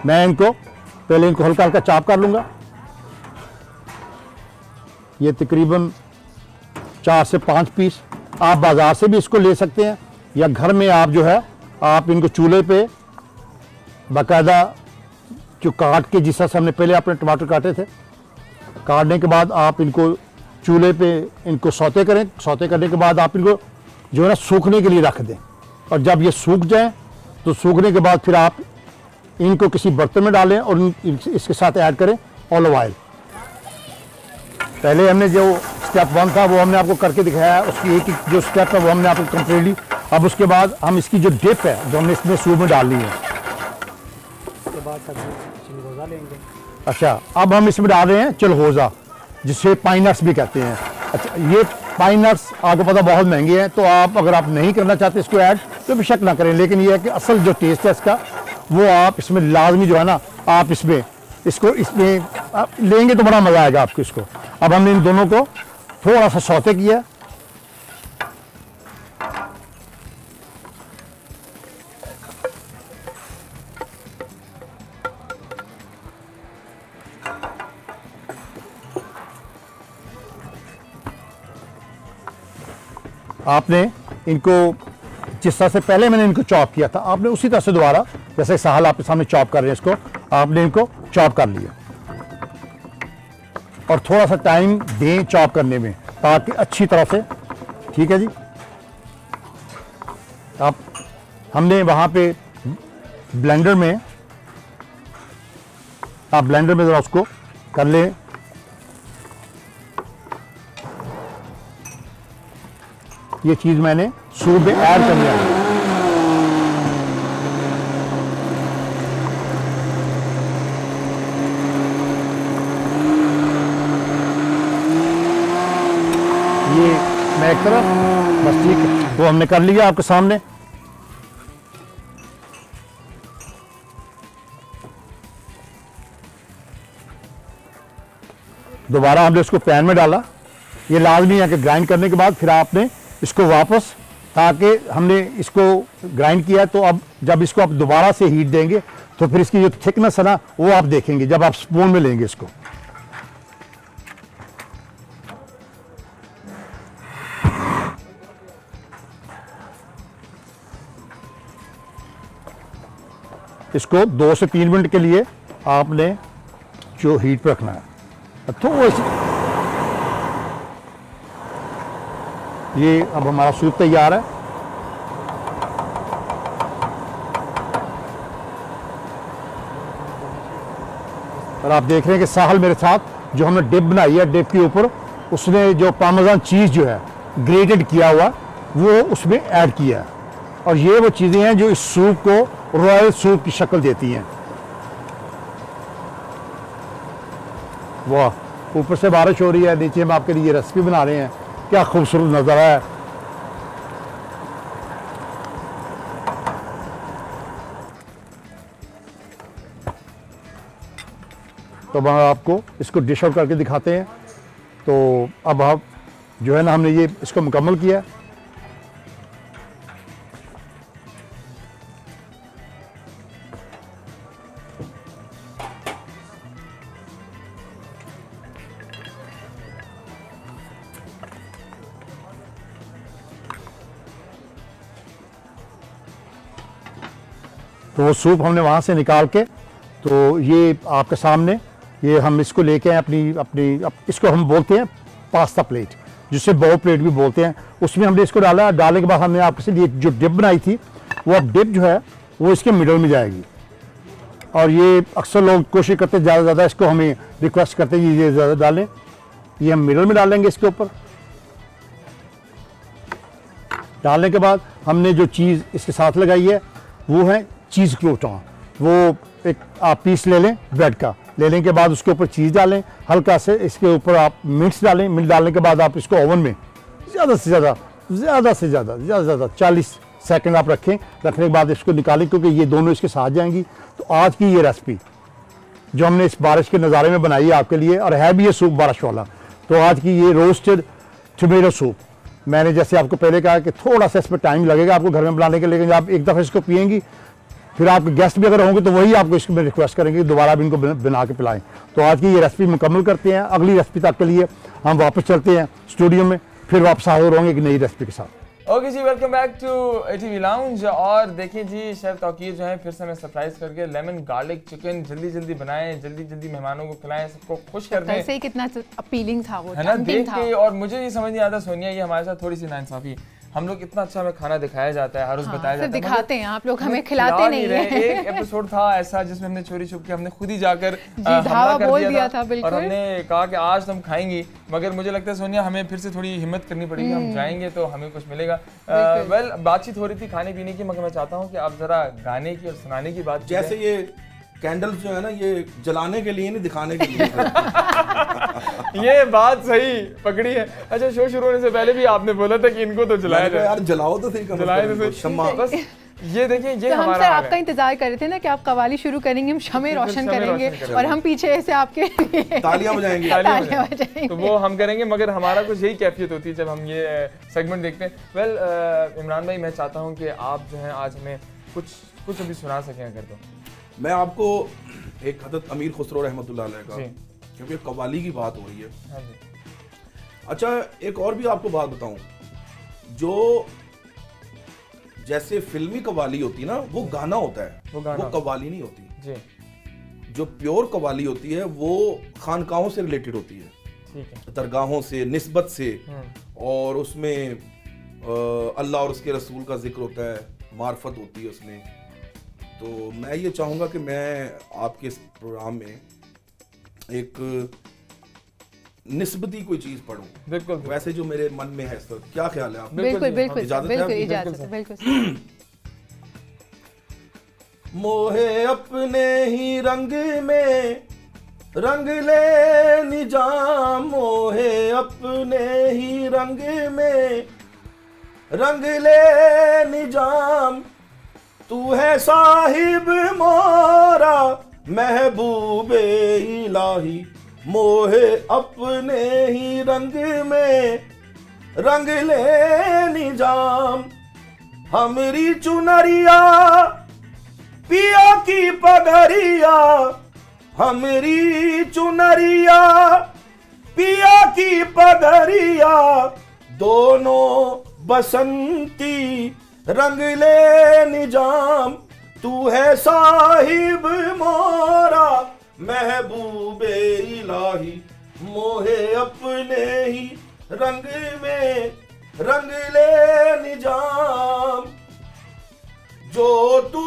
[SPEAKER 4] मैं इनको पहले इनको हल्का हल्का चॉप कर लूँगा। ये तकरीबन 4 से 5 पीस, आप बाज़ार से भी इसको ले सकते हैं या घर में आप जो है आप इनको चूल्हे पे बाकायदा जो काट के, जिस तरह से हमने पहले अपने टमाटर काटे थे, काटने के बाद आप इनको चूल्हे पे इनको सौते करें। सौते करने के बाद आप इनको जो है ना सूखने के लिए रख दें, और जब ये सूख जाए तो सूखने के बाद फिर आप इनको किसी बर्तन में डालें और इसके साथ ऐड करें ऑलिव ऑयल। पहले हमने जो स्टेप 1 था वो हमने आपको करके दिखाया है, उसकी एक जो स्टेप है वो हमने आपको कंप्लीटली। अब उसके बाद हम इसकी जो डिप है जो हमने इसमें सूप में डालनी है,
[SPEAKER 5] उसके बाद चिलगोज़ा लेंगे।
[SPEAKER 4] अच्छा, अब हम इसमें डाल रहे हैं चिलगोज़ा, जिसे पाइन नट्स भी कहते हैं। अच्छा, ये पाइन नट्स आपको पता बहुत महंगे हैं, तो आप अगर आप नहीं करना चाहते इसको ऐड तो बेशक ना करें, लेकिन ये है कि असल जो टेस्ट है इसका वो आप इसमें लाजमी जो है ना आप इसमें आप लेंगे तो बड़ा मज़ा आएगा आपको इसको। अब हमने इन दोनों को थोड़ा सा सौते किया, आपने इनको जिस तरह से पहले मैंने इनको चॉप किया था, आपने उसी तरह से दोबारा, जैसे साहल आपके सामने चॉप कर रहे हैं इसको, आपने इनको चॉप कर लिया। और थोड़ा सा टाइम दें चॉप करने में ताकि अच्छी तरह से, ठीक है जी। अब हमने वहाँ पे ब्लेंडर में, आप ब्लेंडर में ज़रा उसको कर लें। ये चीज़ मैंने सूप में ऐड कर लिया है। ये मैं एक तरफ, बस ठीक है, वो हमने कर लिया आपके सामने। दोबारा हमने इसको पैन में डाला। ये लाजमी है कि ग्राइंड करने के बाद फिर आपने इसको वापस, ताकि हमने इसको ग्राइंड किया है, तो अब जब इसको आप दोबारा से हीट देंगे तो फिर इसकी जो थिकनेस है ना, वो आप देखेंगे जब आप स्पून में लेंगे इसको। इसको 2 से 3 मिनट के लिए आपने जो हीट पर रखना है। थोड़ी सी, ये अब हमारा सूप तैयार है। और आप देख रहे हैं कि साहल मेरे साथ जो हमने डिप बनाई है, डिप के ऊपर उसने जो पार्मेजान चीज़ जो है ग्रेटेड किया हुआ वो उसमें ऐड किया है। और ये वो चीज़ें हैं जो इस सूप को रॉयल सूप की शक्ल देती हैं। वाह, ऊपर से बारिश हो रही है, नीचे हम आपके लिए रेसिपी बना रहे हैं। क्या खूबसूरत नज़ारा है। तो अब हम आपको इसको डिश आउट करके दिखाते हैं। तो अब आप जो है ना, हमने ये इसको मुकम्मल किया। तो वो सूप हमने वहाँ से निकाल के, तो ये आपके सामने, ये हम इसको लेके आए इसको हम बोलते हैं पास्ता प्लेट, जिसे बाउ प्लेट भी बोलते हैं। उसमें हमने इसको डाला। डालने के बाद हमने आपके लिए जो डिप बनाई थी, वो अब डिप जो है वो इसके मिडल में जाएगी। और ये अक्सर लोग कोशिश करते हैं ज़्यादा से ज़्यादा, इसको हमें रिक्वेस्ट करते हैं ये ज़्यादा डालें। ये हम मिडल में डालेंगे इसके ऊपर। डालने के बाद हमने जो चीज़ इसके साथ लगाई है वो है चीज़ क्रोटॉन। वो एक आप पीस ले लें ब्रेड का, लेने के बाद उसके ऊपर चीज़ डालें, हल्का से इसके ऊपर आप मिर्च डालें। मिर्च डालने के बाद आप इसको ओवन में ज़्यादा से ज़्यादा 40 सेकंड आप रखें। रखने के बाद इसको निकालें, क्योंकि ये दोनों इसके साथ जाएंगी। तो आज की ये रेसिपी जो हमने इस बारिश के नज़ारे में बनाई है आपके लिए, और है भी ये सूप बारिश वाला, तो आज की ये रोस्टेड टोमेटो सूप, मैंने जैसे आपको पहले कहा कि थोड़ा सा इसमें टाइम लगेगा आपको घर में बनाने के लिए, लेकिन आप एक दफ़ा इसको पिएंगी, फिर आपके गेस्ट भी अगर होंगे तो वही आपको इसमें रिक्वेस्ट करेंगे कि दोबारा भी इनको बना के पिलाएं। तो आज की ये रेसिपी मुकम्मल करते हैं। अगली रेसिपी तक के लिए हम वापस चलते हैं स्टूडियो में, फिर वापस हाजिर होंगे एक नई रेसिपी के साथ।
[SPEAKER 2] ओके जी, welcome back to ATV lounge. और देखिए जी, शेफ तौकीर जो है फिर से हमें सरप्राइज करके लेमन गार्लिक चिकन जल्दी बनाएं, जल्दी मेहमानों को खिलाएं, सबको खुश कर दें।
[SPEAKER 1] वैसे ही कितना अपीलिंग था वो,
[SPEAKER 2] है ना, देख के। और मुझे ये समझ नहीं आता सोनिया, ये हमारे साथ थोड़ी सी नाइंसाफी। हम लोग इतना अच्छा हमें खाना दिखाया जाता है, हर रोज बताया जाता है,
[SPEAKER 1] दिखाते हैं, आप लोग हमें खिलाते नहीं हैं।
[SPEAKER 2] एक एपिसोड था ऐसा जिसमें हमने चोरी छुप के हमने खुद ही जाकर
[SPEAKER 1] धावा बोल दिया था, बिल्कुल।
[SPEAKER 2] और हमने कहा कि आज हम खाएंगी, मगर मुझे लगता है सोनिया हमें फिर से थोड़ी हिम्मत करनी पड़ेगी। हम जाएंगे तो हमें कुछ मिलेगा। वेल, बातचीत हो रही थी खाने पीने की, मगर मैं चाहता हूँ कि आप जरा गाने की और सुनाने की बात।
[SPEAKER 3] जैसे ये कैंडल्स जो है ना, ये जलाने के लिए नहीं, दिखाने के लिए।
[SPEAKER 2] ये बात सही पकड़ी है। अच्छा, शो शुरू होने से पहले भी आपने बोला था कि इनको तो जलाया जाए।
[SPEAKER 3] यार जलाओ तो सही,
[SPEAKER 2] जलाए तो सही शम्मा। बस ये देखिए, ये
[SPEAKER 1] तो हम
[SPEAKER 2] हमारा
[SPEAKER 1] सर आपका इंतजार कर रहे थे ना कि आप कवाली शुरू करेंगे, हम शमे रोशन करेंगे और हम पीछे से आपके
[SPEAKER 3] तालियां बजाएंगे।
[SPEAKER 2] तो वो हम करेंगे, मगर हमारा कुछ यही कैफियत होती है जब हम ये सेगमेंट देखते हैं। वेल, इमरान भाई, मैं चाहता हूँ कि आप जो हैं आज हमें कुछ अभी सुना सकें अगर तो।
[SPEAKER 3] मैं आपको एक हज़रत अमीर खुसरो रहमतुल्लाह अलैह का, क्योंकि कव्वाली की बात हो रही है।
[SPEAKER 2] हाँ जी।
[SPEAKER 3] अच्छा, एक और भी आपको बात बताऊं, जो जैसे फिल्मी कव्वाली होती है ना, वो गाना होता है,
[SPEAKER 2] वो
[SPEAKER 3] कव्वाली नहीं होती
[SPEAKER 2] जी।
[SPEAKER 3] जो प्योर कव्वाली होती है वो खानकाहों से रिलेटेड होती है,
[SPEAKER 2] ठीक है,
[SPEAKER 3] दरगाहों से, निस्बत से, और उसमें अल्लाह और उसके रसूल का जिक्र होता है, मार्फत होती है उसमें। तो मैं ये चाहूँगा कि मैं आपके इस प्रोग्राम में एक निस्बती कोई चीज़ पढ़ूं।
[SPEAKER 2] बिल्कुल,
[SPEAKER 3] वैसे जो मेरे मन में है सर, क्या ख्याल है आप?
[SPEAKER 1] बिल्कुल बिल्कुल
[SPEAKER 3] इजाज़त है
[SPEAKER 1] बिल्कुल
[SPEAKER 3] आपकी?
[SPEAKER 1] इजाज़त है, बिल्कुल।
[SPEAKER 3] मोहे अपने ही रंग में रंग ले निजाम, मोहे अपने ही रंग में रंग ले निजाम, तू है साहिब मोरा महबूबे इलाही, मोहे अपने ही रंग में रंग ले निजाम, हमरी चुनरिया पिया की पगरिया, हमरी चुनरिया पिया की पगरिया, दोनों बसंती रंग ले निजाम, तू है साहिब मोरा महबूबे इलाही, मोहे अपने ही रंग में रंग ले निजाम, जो तू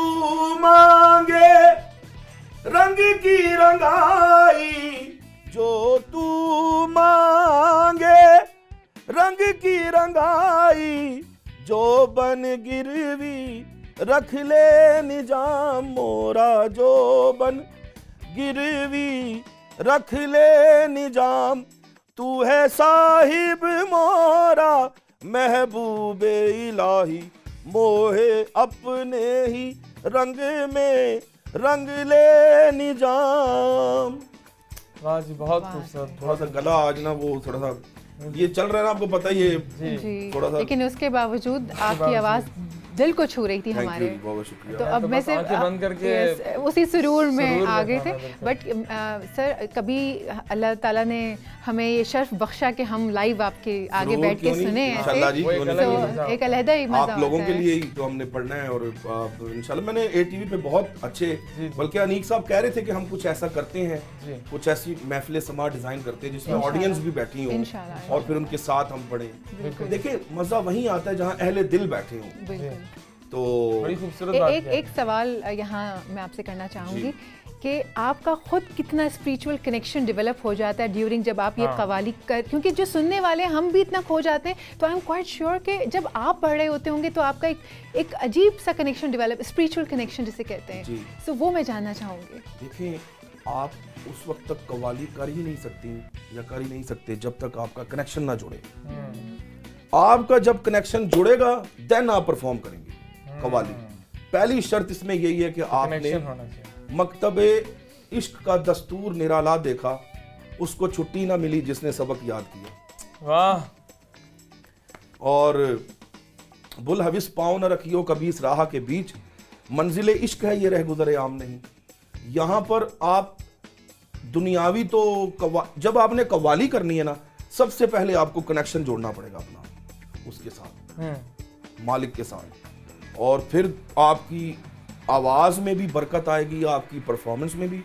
[SPEAKER 3] मांगे रंग की रंगाई, जो तू मांगे रंग की रंगाई, जो बन गिरवी रख ले निजाम मोरा, जो बन गिरवी रख ले निजाम, तू है साहिब मोरा महबूबे इलाही, मोहे अपने ही रंग में रंग ले निजाम।
[SPEAKER 2] वाह जी, बहुत खूबसूरत।
[SPEAKER 3] थोड़ा सा गला आज ना वो थोड़ा सा ये चल रहा है ना, आपको पता ही है
[SPEAKER 1] जी,
[SPEAKER 3] थोड़ा सा,
[SPEAKER 1] लेकिन उसके बावजूद आपकी आवाज़ दिल को छू रही थी हमारे।
[SPEAKER 3] बहुत शुक्रिया।
[SPEAKER 1] तो अब मैं सिर्फ
[SPEAKER 2] बंद करके
[SPEAKER 1] उसी सुरूर में आ गए थे।
[SPEAKER 2] बिल्कुल।
[SPEAKER 1] बट सर, कभी अल्लाह ताला ने हमें ये शर्फ बख्शा कि हम लाइव आपके आगे
[SPEAKER 3] जरूर,
[SPEAKER 1] बैठ के
[SPEAKER 3] क्यों नहीं?
[SPEAKER 1] सुने
[SPEAKER 3] इंशाल्लाह जी,
[SPEAKER 2] वो
[SPEAKER 3] क्यों
[SPEAKER 2] एक
[SPEAKER 3] नहीं?
[SPEAKER 2] अलग ही
[SPEAKER 1] तो
[SPEAKER 2] मजा
[SPEAKER 1] एक अलहदा ही मजा
[SPEAKER 3] आप लोगों
[SPEAKER 1] होता
[SPEAKER 3] के
[SPEAKER 1] है।
[SPEAKER 3] लिए ही तो हमने पढ़ना है, और इंशाल्लाह मैंने ATV पे बहुत अच्छे,
[SPEAKER 2] जी।
[SPEAKER 3] बल्कि अनीक साहब कह रहे थे कि हम कुछ ऐसा करते हैं,
[SPEAKER 2] जी।
[SPEAKER 3] कुछ ऐसी महफिल समाज डिजाइन करते हैं जिसमें
[SPEAKER 1] इंशाल्लाह।
[SPEAKER 3] ऑडियंस भी बैठी हो
[SPEAKER 1] इंशाल्लाह।
[SPEAKER 3] और फिर उनके साथ हम पढ़ें। देखिए मजा वहीं आता है जहाँ अहले दिल बैठे हों।
[SPEAKER 1] बिल्कुल।
[SPEAKER 3] तो
[SPEAKER 2] बड़ी खूबसूरत बात
[SPEAKER 1] एक
[SPEAKER 2] है।
[SPEAKER 1] एक सवाल यहाँ मैं आपसे करना चाहूँगी कि आपका खुद कितना स्पिरिचुअल कनेक्शन डेवलप हो जाता है ड्यूरिंग जब आप ये कवाली कर, क्योंकि जो सुनने वाले हम भी इतना खो जाते हैं, तो आई एम क्वाइट श्योर कि जब आप पढ़ रहे होते होंगे तो आपका एक अजीब सा कनेक्शन डेवलप, स्पिरिचुअल कनेक्शन जिसे कहते हैं, सो वो मैं जानना चाहूँगी।
[SPEAKER 3] देखिए, आप उस वक्त तक कव्वाली कर ही नहीं सकती या कर ही नहीं सकते जब तक आपका कनेक्शन ना जुड़े। आपका जब कनेक्शन जुड़ेगा देन आप परफॉर्म करेंगे कव्वाली। पहली शर्त इसमें यही है कि आपने
[SPEAKER 2] कनेक्शन होना चाहिए।
[SPEAKER 3] मकतबे इश्क का दस्तूर निराला देखा, उसको छुट्टी ना मिली जिसने सबक याद किया।
[SPEAKER 2] वाह।
[SPEAKER 3] और बुल हविस पाँव न रखियो कभी इस राह के बीच, मंजिले इश्क है ये रह गुजरे आम नहीं। यहाँ पर आप दुनियावी तो जब आपने कव्वाली करनी है ना, सबसे पहले आपको कनेक्शन जोड़ना पड़ेगा अपना उसके साथ, मालिक के साथ, और फिर आपकी आवाज़ में भी बरकत आएगी, आपकी परफॉर्मेंस में भी,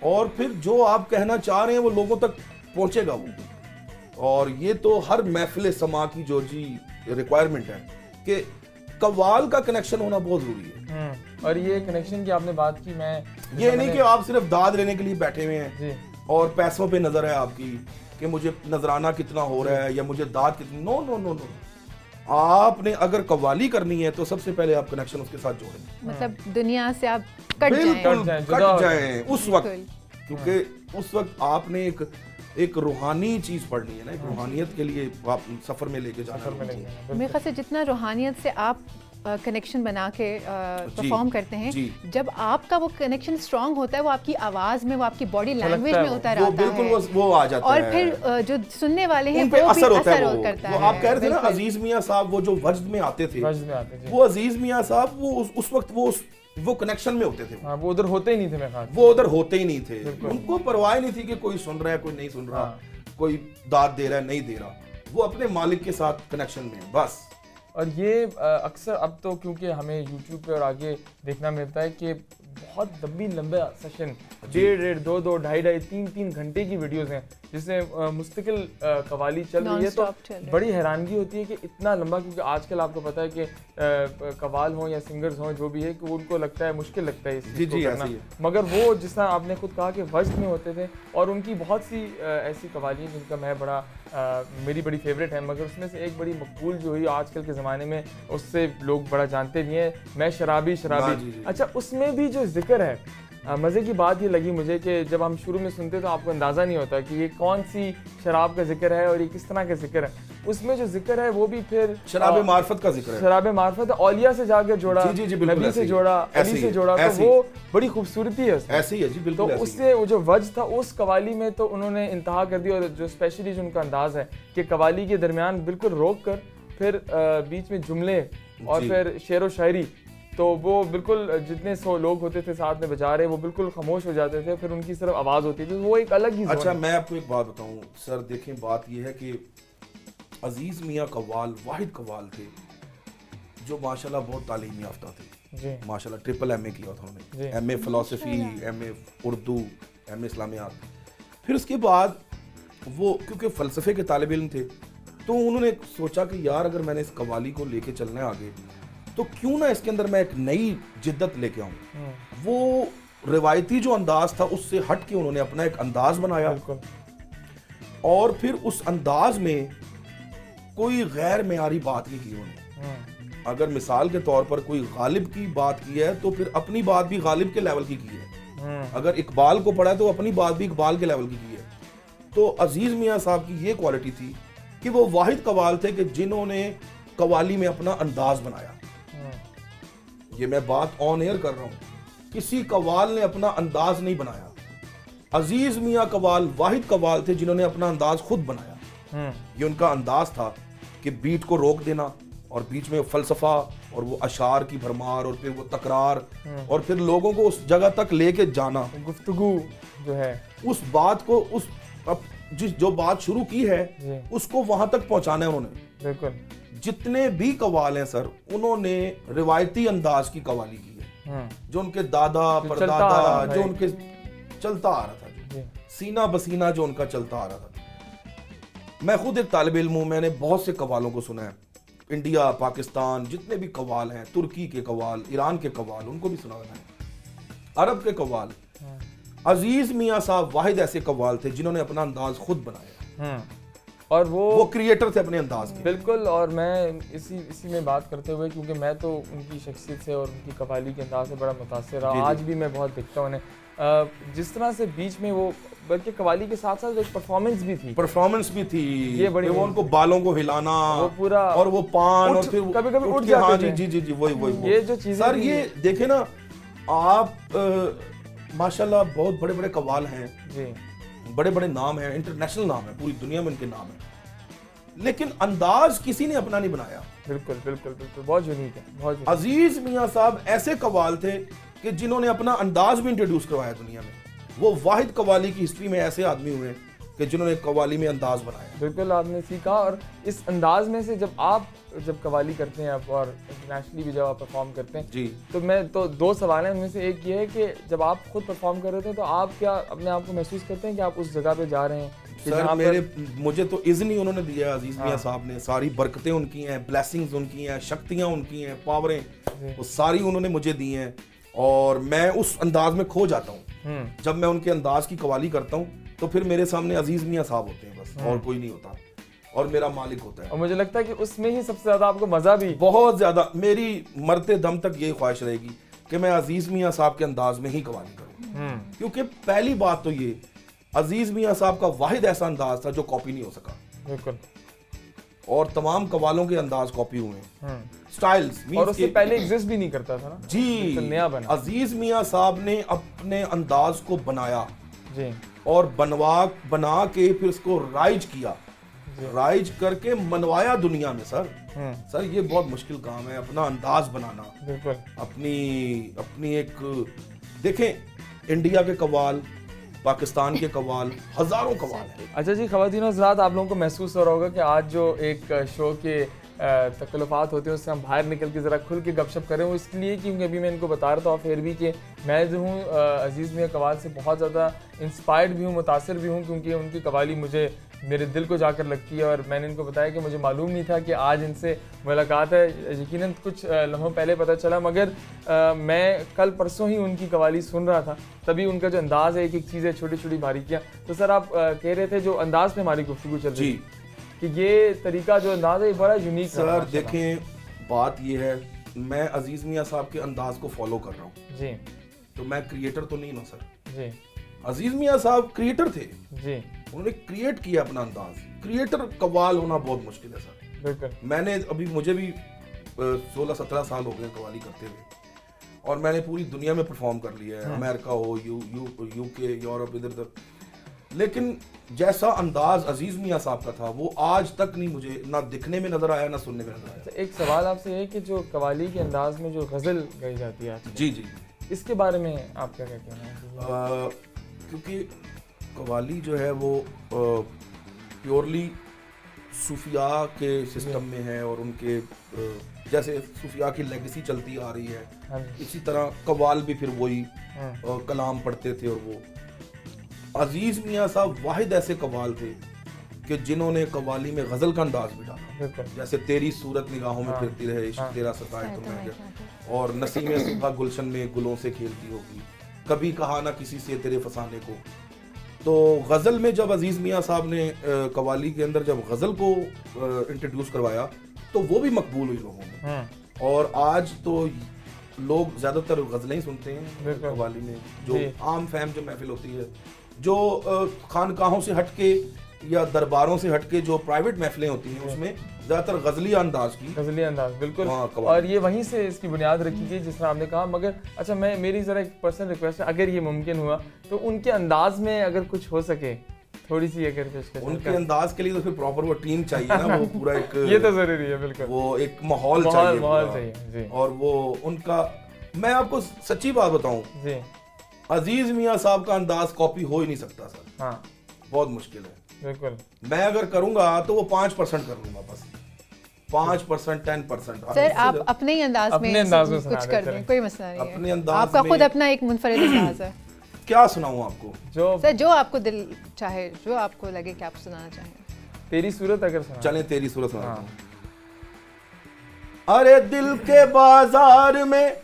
[SPEAKER 3] और फिर जो आप कहना चाह रहे हैं वो लोगों तक पहुंचेगा वो। और ये तो हर महफिल समा की जो जी रिक्वायरमेंट है कि कव्वाल का कनेक्शन होना बहुत ज़रूरी है।
[SPEAKER 2] और ये कनेक्शन की आपने बात की, मैं
[SPEAKER 3] ये नहीं कि आप सिर्फ दाद लेने के लिए बैठे हुए हैं
[SPEAKER 2] जी।
[SPEAKER 3] और पैसों पे नजर है आपकी कि मुझे नजराना कितना हो रहा है या मुझे दाद कितनी। नो नो नो नो, आपने अगर कव्वाली करनी है तो सबसे पहले आप कनेक्शन उसके साथ जोड़ें।
[SPEAKER 1] मतलब दुनिया से आप कट
[SPEAKER 3] बिल्कुल
[SPEAKER 1] जाएं।
[SPEAKER 3] कट जाएं उस वक्त,
[SPEAKER 1] बिल्कुल।
[SPEAKER 3] क्योंकि उस वक्त आपने एक रूहानी चीज पढ़नी है ना, एक रूहानियत के लिए आप सफर में लेके जाना है।
[SPEAKER 1] मेरे ख्याल से जितना रूहानियत से आप कनेक्शन बना के परफॉर्म करते हैं, जब आपका वो कनेक्शन स्ट्रांग होता है, वो आपकी आवाज़ में, वो आपकी बॉडी लैंग्वेज में उतर आता है,
[SPEAKER 3] बिल्कुल वो आ जाता
[SPEAKER 1] और
[SPEAKER 3] है।
[SPEAKER 1] फिर जो सुनने वाले हैं
[SPEAKER 3] उन पे
[SPEAKER 1] वो
[SPEAKER 3] असर
[SPEAKER 1] भी
[SPEAKER 3] होता है,
[SPEAKER 1] असर
[SPEAKER 3] वो
[SPEAKER 1] करता है।
[SPEAKER 3] आप कह रहे थे ना अजीज मियाँ साहब, वो जो वज्द में आते थे, वो अजीज मियाँ साहब वो उस वक्त वो कनेक्शन में होते थे।
[SPEAKER 2] वो उधर होते ही नहीं थे, मेरे ख्याल
[SPEAKER 3] वो उधर होते ही नहीं थे। उनको परवाह नहीं थी कि कोई सुन रहा है कोई नहीं सुन रहा, कोई दाद दे रहा है नहीं दे रहा, वो अपने मालिक के साथ कनेक्शन में। बस
[SPEAKER 2] और ये अक्सर अब तो क्योंकि हमें यूट्यूब पे और आगे देखना मिलता है कि बहुत लंबा सेशन 1.5, 2, 2.5, 3 घंटे की वीडियोस हैं जिसमें मुस्तकिल कवाली चल रही है। तो बड़ी हैरानगी होती है कि इतना लंबा, क्योंकि आजकल आपको पता है कि कवाल हों या सिंगर्स हों जो भी है कि उनको लगता है मुश्किल लगता है इस चीज़ को करना, मगर वो जिस तरह आपने खुद कहा कि वज़्न में होते थे और उनकी बहुत सी ऐसी कवाली हैं जिनका मैं मेरी बड़ी फेवरेट है, मगर उसमें से एक बड़ी मकबूल जो हुई आजकल के ज़माने में उससे लोग बड़ा जानते भी हैं, मैं शराबी। अच्छा, उसमें भी जो जिक्र है, मज़े की बात ये लगी मुझे कि जब हम शुरू में सुनते तो आपको अंदाज़ा नहीं होता कि ये कौन सी शराब का जिक्र है और ये किस तरह का जिक्र है। उसमें जो जिक्र है वो भी फिर
[SPEAKER 3] शराब मार्फत का जिक्र है, शराब
[SPEAKER 2] मार्फत औलिया से जाकर जोड़ा, नबी से जोड़ा, अली से जोड़ा, तो वो बड़ी खूबसूरती है उसमें।
[SPEAKER 3] ऐसी है जी, बिल्कुल।
[SPEAKER 2] तो उससे वो जो वज्ज था उस कवाली में तो उन्होंने इंतहा कर दी, और जो स्पेशली जो उनका अंदाज है कि कवाली के दरमियान बिल्कुल रोक कर फिर बीच में जुमले और फिर शेर व शायरी, तो वो बिल्कुल जितने 100 लोग होते थे साथ में बजा रहे वो बिल्कुल खामोश हो जाते थे, फिर उनकी सिर्फ आवाज़ होती थी, वो एक अलग ही।
[SPEAKER 3] अच्छा, मैं आपको एक बात बताऊं सर, देखें बात ये है कि अजीज़ मियाँ कव्वाल वाहिद कव्वाल थे जो माशाल्लाह बहुत तालीम याफ्ता थे, माशाल्लाह ट्रिपल MA किया था उन्होंने, MA philosophy, MA Urdu, MA इस्लामियात। फिर उसके बाद वो क्योंकि फ़लसफ़े के तालिब इल्म थे तो उन्होंने सोचा कि यार अगर मैंने इस कव्वाली को लेके चलना है आगे तो क्यों ना इसके अंदर मैं एक नई जिद्दत लेके आऊँ। वो रिवायती जो अंदाज था उससे हट के उन्होंने अपना एक अंदाज बनाया, और फिर उस अंदाज में कोई गैर मेयारी बात नहीं की उन्होंने। अगर मिसाल के तौर पर कोई गालिब की बात की है तो फिर अपनी बात भी गालिब के लेवल की है, अगर इकबाल को पढ़ा है तो अपनी बात भी इकबाल के लेवल की है। तो अजीज मियाँ साहब की ये क्वालिटी थी कि वो वाहिद कव्वाल थे कि जिन्होंने कव्वाली में अपना अंदाज बनाया। ये मैं बात ऑन एयर कर रहा हूं, किसी कव्वाल ने अपना अंदाज नहीं बनाया, अजीज मियाँ कव्वाल वाहिद कव्वाल थे जिन्होंने अपना अंदाज खुद बनाया। ये उनका अंदाज था कि बीट को रोक देना और बीच में फलसफा और वो अशार की भरमार और फिर वो तकरार और फिर लोगों को उस जगह तक लेके जाना,
[SPEAKER 2] गुफ्तगू जो है उस
[SPEAKER 3] बात को उस जो बात शुरू की है उसको वहां तक पहुंचाना है उन्होंने। बिल्कुल, जितने भी कव्वाल हैं सर उन्होंने रिवायती अंदाज की कव्वाली की है, जो उनके दादा परदादा जो उनके चलता आ रहा था, सीना बसीना जो उनका चलता आ रहा था। मैं खुद एक तालिब इल्म हूं, मैंने बहुत से कव्वालों को सुना है, इंडिया पाकिस्तान जितने भी कव्वाल हैं, तुर्की के कव्वाल, ईरान के कव्वाल, उनको भी सुना है, अरब के कव्वाल। अजीज मियाँ साहब वाहिद ऐसे कव्वाल थे जिन्होंने अपना अंदाज खुद बनाया,
[SPEAKER 2] और वो
[SPEAKER 3] क्रिएटर थे अपने अंदाज के।
[SPEAKER 2] बिल्कुल, और मैं इसी में बात करते हुए, क्योंकि मैं तो उनकी शख्सियत से और उनकी कव्वाली के अंदाज से बड़ा मुतासिर रहा, आज भी मैं बहुत देखता हूँ उन्हें, जिस तरह से बीच में वो बल्कि कव्वाली के साथ साथ एक परफॉर्मेंस भी थी, ये बड़ी, वो
[SPEAKER 3] उनको बालों को हिलाना, वो
[SPEAKER 2] पूरा,
[SPEAKER 3] और वो पान, और फिर
[SPEAKER 2] कभी उठ जाते थे।
[SPEAKER 3] जी वही
[SPEAKER 2] ये जो चीजें
[SPEAKER 3] सर, ये देखे ना आप, माशाल्लाह बहुत बड़े बड़े कव्वाल हैं जी, बड़े बड़े नाम हैं, इंटरनेशनल नाम है, पूरी दुनिया में उनके नाम है, लेकिन अंदाज किसी ने अपना नहीं बनाया।
[SPEAKER 2] बिल्कुल, बहुत यूनिक है, बहुत यूनिक।
[SPEAKER 3] अजीज मियाँ साहब ऐसे कव्वाल थे कि जिन्होंने अपना अंदाज भी इंट्रोड्यूस करवाया दुनिया में। वो वाहिद कव्वाली की हिस्ट्री में ऐसे आदमी हुए कि जिन्होंने कव्वाली में अंदाज बनाया।
[SPEAKER 2] बिल्कुल, आपने सीखा, और इस अंदाज में से जब कव्वाली करते हैं आप और इंटरनेशनली भी जब आप परफॉर्म करते हैं जी, तो मैं तो 2 सवाल हैं, उनमें से एक ये है कि जब आप खुद परफॉर्म कर रहे थे तो आप क्या अपने आप को महसूस करते हैं कि आप उस जगह पे जा रहे हैं?
[SPEAKER 3] सर, मुझे तो इज़्न ही उन्होंने दिया, अजीज मियाँ साहब ने, सारी बरकतें उनकी हैं, ब्लेसिंग्स उनकी हैं, शक्तियाँ उनकी हैं, पावरें वो सारी उन्होंने मुझे दी हैं, और मैं उस अंदाज में खो जाता हूँ। जब मैं उनके अंदाज की कव्वाली करता हूँ तो फिर मेरे सामने अजीज मियाँ साहब होते हैं बस, और कोई नहीं होता, और मेरा मालिक होता है।
[SPEAKER 2] और मुझे लगता है कि उसमें ही सबसे ज्यादा आपको मजा भी,
[SPEAKER 3] बहुत ज्यादा, मेरी मरते दम तक यही ख्वाहिश रहेगी कि मैं अजीज मियाँ साहब के अंदाज में ही कव्वाली करूँ, क्योंकि पहली बात तो ये, अजीज मियाँ साहब का वाहिद ऐसा अंदाज था जो कॉपी नहीं हो सका।
[SPEAKER 2] बिल्कुल,
[SPEAKER 3] और तमाम कव्वालों के अंदाज कॉपी हुए हैं, स्टाइल्स,
[SPEAKER 2] और उससे पहले एग्जिस्ट भी नहीं करता था ना
[SPEAKER 3] जी,
[SPEAKER 2] तो नया बना।
[SPEAKER 3] अजीज मियाँ साहब ने अपने अंदाज को बनाया
[SPEAKER 2] जी, और
[SPEAKER 3] बना के फिर उसको राइज किया, राइज करके मनवाया दुनिया में। सर ये बहुत मुश्किल काम है, अपना अंदाज बनाना।
[SPEAKER 2] बिल्कुल,
[SPEAKER 3] अपनी एक, देखें इंडिया के कव्वाल, पाकिस्तान के कव्वाल, हजारों कव्वाल हैं।
[SPEAKER 2] अच्छा जी, ख़वातीन और हज़रात, आप लोगों को महसूस हो रहा होगा कि आज जो एक शो के तकल्लुफ़ात होते हैं उससे हम बाहर निकल के ज़रा खुल के गपशप करें। वो इसलिए क्योंकि अभी मैं इनको बता रहा था फिर भी कि मैं जो हूँ अज़ीज़ मियाँ कवाल से बहुत ज़्यादा इंस्पायर्ड भी हूँ, मुतासिर भी हूँ, क्योंकि उनकी कवाली मुझे मेरे दिल को जाकर लगती है। और मैंने इनको बताया कि मुझे मालूम नहीं था कि आज इनसे मुलाकात है, यकीनन कुछ लम्हों पहले पता चला, मगर मैं कल परसों ही उनकी कवाली सुन रहा था, तभी उनका जो अंदाज़ है, एक एक चीज़ है, छोटी छोटी बारीकियाँ। तो सर आप कह रहे थे जो अंदाज़ पे हमारी गुफ्तगू चल रही है कि ये तरीका जो अंदाज़ है ये बड़ा यूनिक है।
[SPEAKER 3] सर देखें, बात ये है, मैं अजीज़ मियाँ साहब के अंदाज़ को फॉलो कर रहा हूँ
[SPEAKER 2] जी, तो
[SPEAKER 3] मैं क्रिएटर तो नहीं ना सर
[SPEAKER 2] जी।
[SPEAKER 3] अजीज़ मियाँ साहब क्रिएटर थे
[SPEAKER 2] जी,
[SPEAKER 3] उन्होंने क्रिएट किया अपना अंदाज। क्रिएटर कव्वाल होना बहुत मुश्किल है सर।
[SPEAKER 2] बिल्कुल।
[SPEAKER 3] मैंने अभी मुझे भी 16-17 साल हो गए कव्वाली करते हुए, और मैंने पूरी दुनिया में परफॉर्म कर लिया है, अमेरिका हो, यूके, यूरोप, इधर उधर, लेकिन जैसा अंदाज अजीज़ मियाँ साहब का था वो आज तक नहीं मुझे ना दिखने में नजर आया ना सुनने में नजर आया।
[SPEAKER 2] एक सवाल आपसे है कि जो कवाली के अंदाज में जो गज़ल गाई जाती है
[SPEAKER 3] जी जी,
[SPEAKER 2] इसके बारे में आपका क्या कहना है?
[SPEAKER 3] क्योंकि कवाली जो है वो प्योरली सूफिया के सिस्टम में है, और उनके जैसे सूफिया की लेगेसी चलती आ रही है, इसी तरह कव्वाल भी फिर वही कलाम पढ़ते थे। और वो अजीज़ मियाँ साहब वाहिद ऐसे कव्वाल थे कि जिन्होंने कव्वाली में गज़ल का अंदाज भी डाला, जैसे तेरी सूरत निगाहों में फिरती रहे, इश्क तेरा सताए तुम्हें, और नसीमें सुबह गुलशन में गुलों से खेलती होगी, कभी कहा ना किसी से तेरे फसाने को। तो गज़ल में जब अजीज़ मियाँ साहब ने कव्वाली के अंदर जब गज़ल को इंट्रोड्यूस करवाया तो वो भी मकबूल हुई लोगों में, और आज तो लोग ज़्यादातर गज़लें ही सुनते हैं कव्वाली में। जो आम फैम जो महफिल होती है, जो खानकाहों से हटके या दरबारों से हटके जो प्राइवेट महफिलें होती हैं, उसमें ज़्यादातर गज़ली अंदाज की,
[SPEAKER 2] गज़ली अंदाज बिल्कुल, और ये वहीं से इसकी बुनियाद रखी गई जिस तरह आपने कहा। मगर अच्छा, मेरी ज़रा एक पर्सनल रिक्वेस्ट है, अगर ये मुमकिन हुआ तो उनके अंदाज में अगर कुछ हो सके थोड़ी सी अगर पेशकश।
[SPEAKER 3] उनके अंदाज के लिए तो फिर प्रॉपर वो टीम चाहिए ना, वो पूरा एक
[SPEAKER 2] ये तो ज़रूरी है, बिल्कुल,
[SPEAKER 3] वो एक माहौल चाहिए। और वो उनका, मैं आपको सच्ची बात बताऊं जी, अजीज़ मियाँ साहब का अंदाज कॉपी हो ही नहीं सकता सर। हाँ, बहुत मुश्किल है, बिल्कुल। मैं अगर करूंगा तो वो 5% कर लूंगा, बस 5%, 10%।
[SPEAKER 1] सर आप अपने ही अंदाज में कुछ कर दें, कोई मसला नहीं है। अपने अंदाज, आपका खुद अपना एक मुनफरिद अंदाज है।
[SPEAKER 3] क्या सुनाऊं आपको?
[SPEAKER 1] जो आपको दिल चाहे, जो आपको लगे कि आप सुनाना चाहें।
[SPEAKER 2] तेरी सूरत अगर सुना,
[SPEAKER 3] चलें तेरी सूरत सुनाता हूं। अरे दिल के बाजार में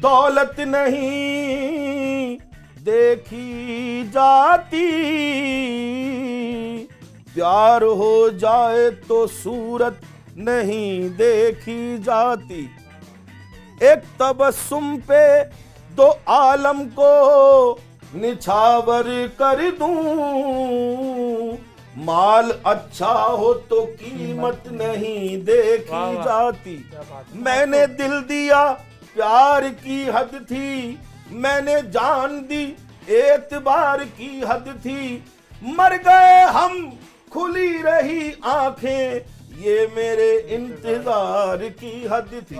[SPEAKER 3] दौलत नहीं देखी जाती, प्यार हो जाए तो सूरत नहीं देखी जाती, एक तबस्सुम पे दो आलम को निछावर कर दूं, माल अच्छा हो तो कीमत नहीं देखी जाती, मैंने दिल दिया प्यार की हद थी, मैंने जान दी एतबार की हद थी, मर गए हम खुली रही आंखें, ये मेरे इंतजार की हद थी,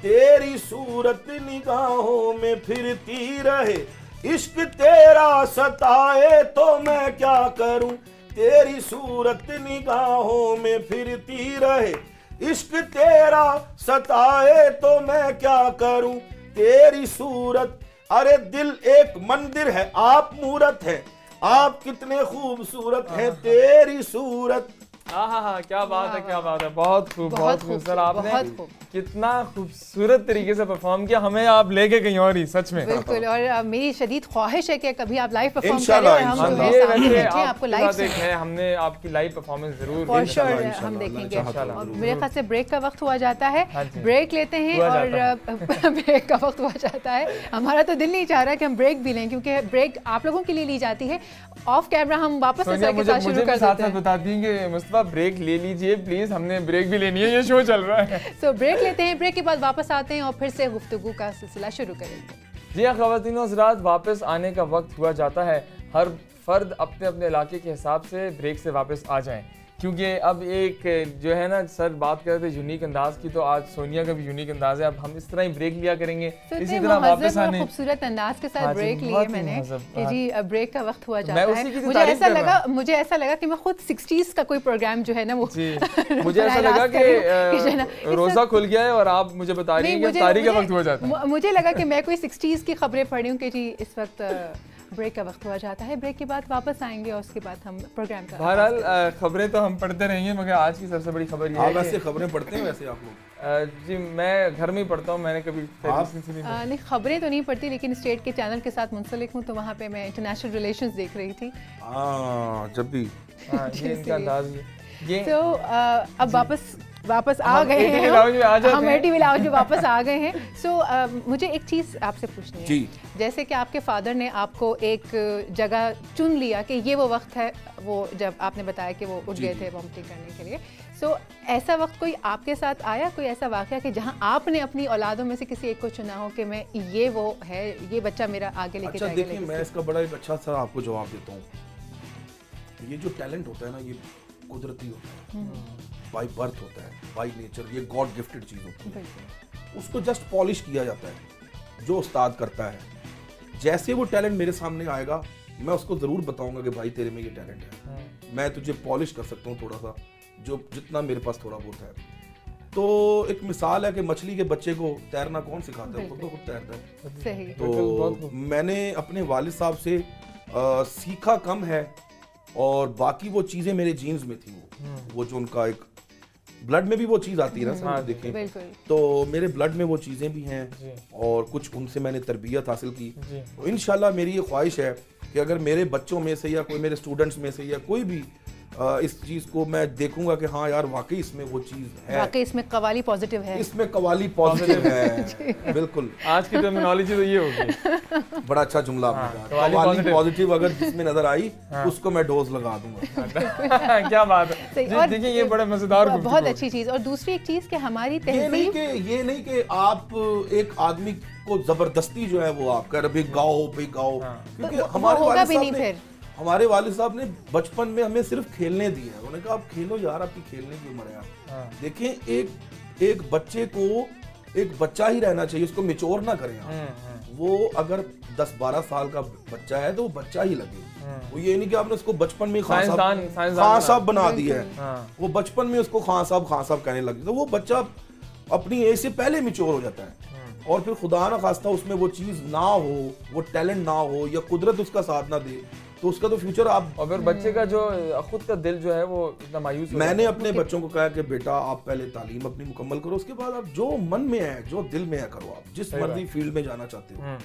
[SPEAKER 3] तेरी सूरत निगाहों में फिरती रहे, इश्क तेरा सताए तो मैं क्या करूं, तेरी सूरत निगाहों में फिरती रहे, इश्क तेरा सताए तो मैं क्या करूं, तेरी सूरत। अरे दिल एक मंदिर है, आप मूरत है, आप कितने खूबसूरत हैं, तेरी सूरत।
[SPEAKER 2] हाँ, क्या बात है, क्या बात है, बहुत खूब, बहुत खूब सर, आपने कितना खूबसूरत तरीके से परफॉर्म किया, हमें आप लेके कहीं और ही, सच में बिल्कुल।
[SPEAKER 1] और मेरी शदीद ख्वाहिश है कि कभी आप लाइव परफॉर्म करें और हम आपको लाइव
[SPEAKER 2] देखें, हमने आपकी लाइव परफॉर्मेंस जरूर
[SPEAKER 1] हम देखेंगे। और मेरे ख्याल से ब्रेक का वक्त हुआ जाता है, ब्रेक लेते हैं, और ब्रेक का वक्त हुआ जाता है। हमारा तो दिल नहीं चाह रहा कि हम ब्रेक भी लें, क्योंकि ब्रेक आप लोगों के लिए ली जाती है, ऑफ कैमरा हम वापस शुरू कर देते हैं।
[SPEAKER 2] बताती हैं कि मुस्तफा ब्रेक ले लीजिए प्लीज, हमने ब्रेक भी लेनी है, ये शो चल रहा है।
[SPEAKER 1] सो ब्रेक लेते हैं, ब्रेक के बाद वापस आते हैं और फिर से गुफ्तगू का सिलसिला शुरू करेंगे।
[SPEAKER 2] जी हाँ ख़वातीन और हज़रात, वापस आने का वक्त हुआ जाता है। हर फर्द अपने अपने इलाके के हिसाब से ब्रेक से वापस आ जाएं। क्योंकि अब एक जो है ना सर बात कर रहे थे यूनिक अंदाज की, तो आज सोनिया का भी यूनिक अंदाज है। अब हम इस तरह ही ब्रेक लिया करेंगे, इसी तरह वापस आने
[SPEAKER 1] खूबसूरत अंदाज के साथ ब्रेक लिए
[SPEAKER 2] बहुत ही
[SPEAKER 1] मैंने
[SPEAKER 2] महज़ब,
[SPEAKER 1] कि जी अब ब्रेक का वक्त हुआ
[SPEAKER 2] मैं
[SPEAKER 1] जाता
[SPEAKER 2] उसी की
[SPEAKER 1] है।
[SPEAKER 2] तो तारीफ कर रहा हूं।
[SPEAKER 1] मुझे ऐसा लगा कि मैं खुद 60s का कोई प्रोग्राम जो है ना वो
[SPEAKER 2] जी मुझे ऐसा लगा कि रोजा खुल गया है और आप मुझे बता रही हैं कि तारीख का वक्त हो जाता है।
[SPEAKER 1] मुझे लगा कि मैं कोई 60s की खबरें पढ़ी हूँ कि जी इस वक्त ब्रेक का वक्त हुआ जाता है, ब्रेक के बाद वापस आएंगे और उसके बाद हम प्रोग्राम का
[SPEAKER 2] बहरहाल खबरें तो हम पढ़ते रहेंगे, मगर आज की सबसे बड़ी खबर ये है
[SPEAKER 3] वैसे खबरें पढ़ते हैं वैसे आप लोग?
[SPEAKER 2] जी मैं घर में ही पढ़ता हूँ, मैंने कभी
[SPEAKER 1] नहीं खबरें तो नहीं पढ़ती, लेकिन स्टेट के चैनल के साथ मुंसलिक हूँ, तो वहाँ पे मैं इंटरनेशनल रिलेशंस देख रही थी।
[SPEAKER 3] जब भी
[SPEAKER 2] ये इनका अंदाज ये
[SPEAKER 1] तो अब वापस आ गए हैं हम एटीवी लाउंज में वापस आ गए हैं। सो मुझे एक चीज़ आपसे पूछनी है
[SPEAKER 3] जी।
[SPEAKER 1] जैसे कि आपके फादर ने आपको एक जगह चुन लिया कि ये वो वक्त है, वो जब आपने बताया कि वो उठ गए थे वॉमिटिंग करने के लिए, सो ऐसा वक्त कोई आपके साथ आया, कोई ऐसा वाक़या कि जहां आपने अपनी औलादों में से किसी एक को चुना हो कि मैं ये वो है, ये बच्चा मेरा आगे लेके जाएगा?
[SPEAKER 3] देखिए मैं इसका बड़ा एक अच्छा सा आपको जवाब देता हूँ। ये जो टैलेंट होता है ना, ये कुदरती होता है, बाई बर्थ होता है, बाई नेचर, ये गॉड गिफ्टेड चीज़ होती है। उसको जस्ट पॉलिश किया जाता है जो उस्ताद करता है। जैसे वो टैलेंट मेरे सामने आएगा मैं उसको ज़रूर बताऊंगा कि भाई तेरे में ये टैलेंट है, मैं तुझे पॉलिश कर सकता हूँ थोड़ा सा, जो जितना मेरे पास थोड़ा बहुत है। तो एक मिसाल है कि मछली के बच्चे को तैरना कौन सिखाता है? खुद तैरता है।
[SPEAKER 1] सही।
[SPEAKER 3] तो मैंने अपने वालिद साहब से सीखा कम है, और बाकी वो चीज़ें मेरे जीन्स में थी। वो जो उनका एक ब्लड में भी वो चीज़ आती है ना सर, देखें तो मेरे ब्लड में वो चीज़ें भी हैं, और कुछ उनसे मैंने तरबियत हासिल की। तो इंशाल्लाह मेरी ये ख्वाहिश है कि अगर मेरे बच्चों में से या कोई मेरे स्टूडेंट्स में से या कोई भी इस चीज़ को मैं देखूंगा कि हाँ यार वाकई इसमें वो चीज़ है,
[SPEAKER 1] वाकई इसमें कवाली पॉजिटिव है,
[SPEAKER 3] इसमें कवाली पॉजिटिव है। बिल्कुल आज
[SPEAKER 2] की टर्मिनोलॉजी तो ये होगी।
[SPEAKER 3] बड़ा अच्छा जुमला आपने कहा, कवाली पॉजिटिव अगर जिसमें नजर आई उसको मैं डोज लगा दूंगा।
[SPEAKER 2] क्या बात है, देखिए ये बड़ा मजेदार,
[SPEAKER 1] बहुत अच्छी चीज़। और दूसरी एक चीज़ कि हमारी तहजीब,
[SPEAKER 3] ये नहीं कि आप एक आदमी को जबरदस्ती जो है वो आप कर भाई गाओ, क्योंकि हमारे वालिद साहब ने बचपन में हमें सिर्फ खेलने दिया है। उन्होंने कहा आप खेलो यार, आपकी खेलने की उम्र है यार। देखें एक बच्चे को एक बच्चा ही रहना चाहिए, उसको मैच्योर ना करें आप। वो अगर 10-12 साल का बच्चा है तो वो बच्चा ही लगे। वो ये नहीं कि आपने उसको बचपन में खान साहब बना दिया है, वो बचपन में उसको खान साहब कहने लगे, तो वो बच्चा अपनी एज से पहले मैच्योर हो जाता है। और फिर खुदा ना खास्ता उसमें वो चीज ना हो, वो टैलेंट ना हो, या कुदरत उसका साथ ना दे, तो उसका तो फ्यूचर आप,
[SPEAKER 2] और फिर बच्चे का जो खुद का दिल जो है वो इतना मायूस हो।
[SPEAKER 3] मैंने अपने बच्चों को कहा कि बेटा आप पहले तालीम अपनी मुकम्मल करो, उसके बाद आप जो मन में है, जो दिल में है करो। आप जिस मर्जी फील्ड में जाना चाहते हो,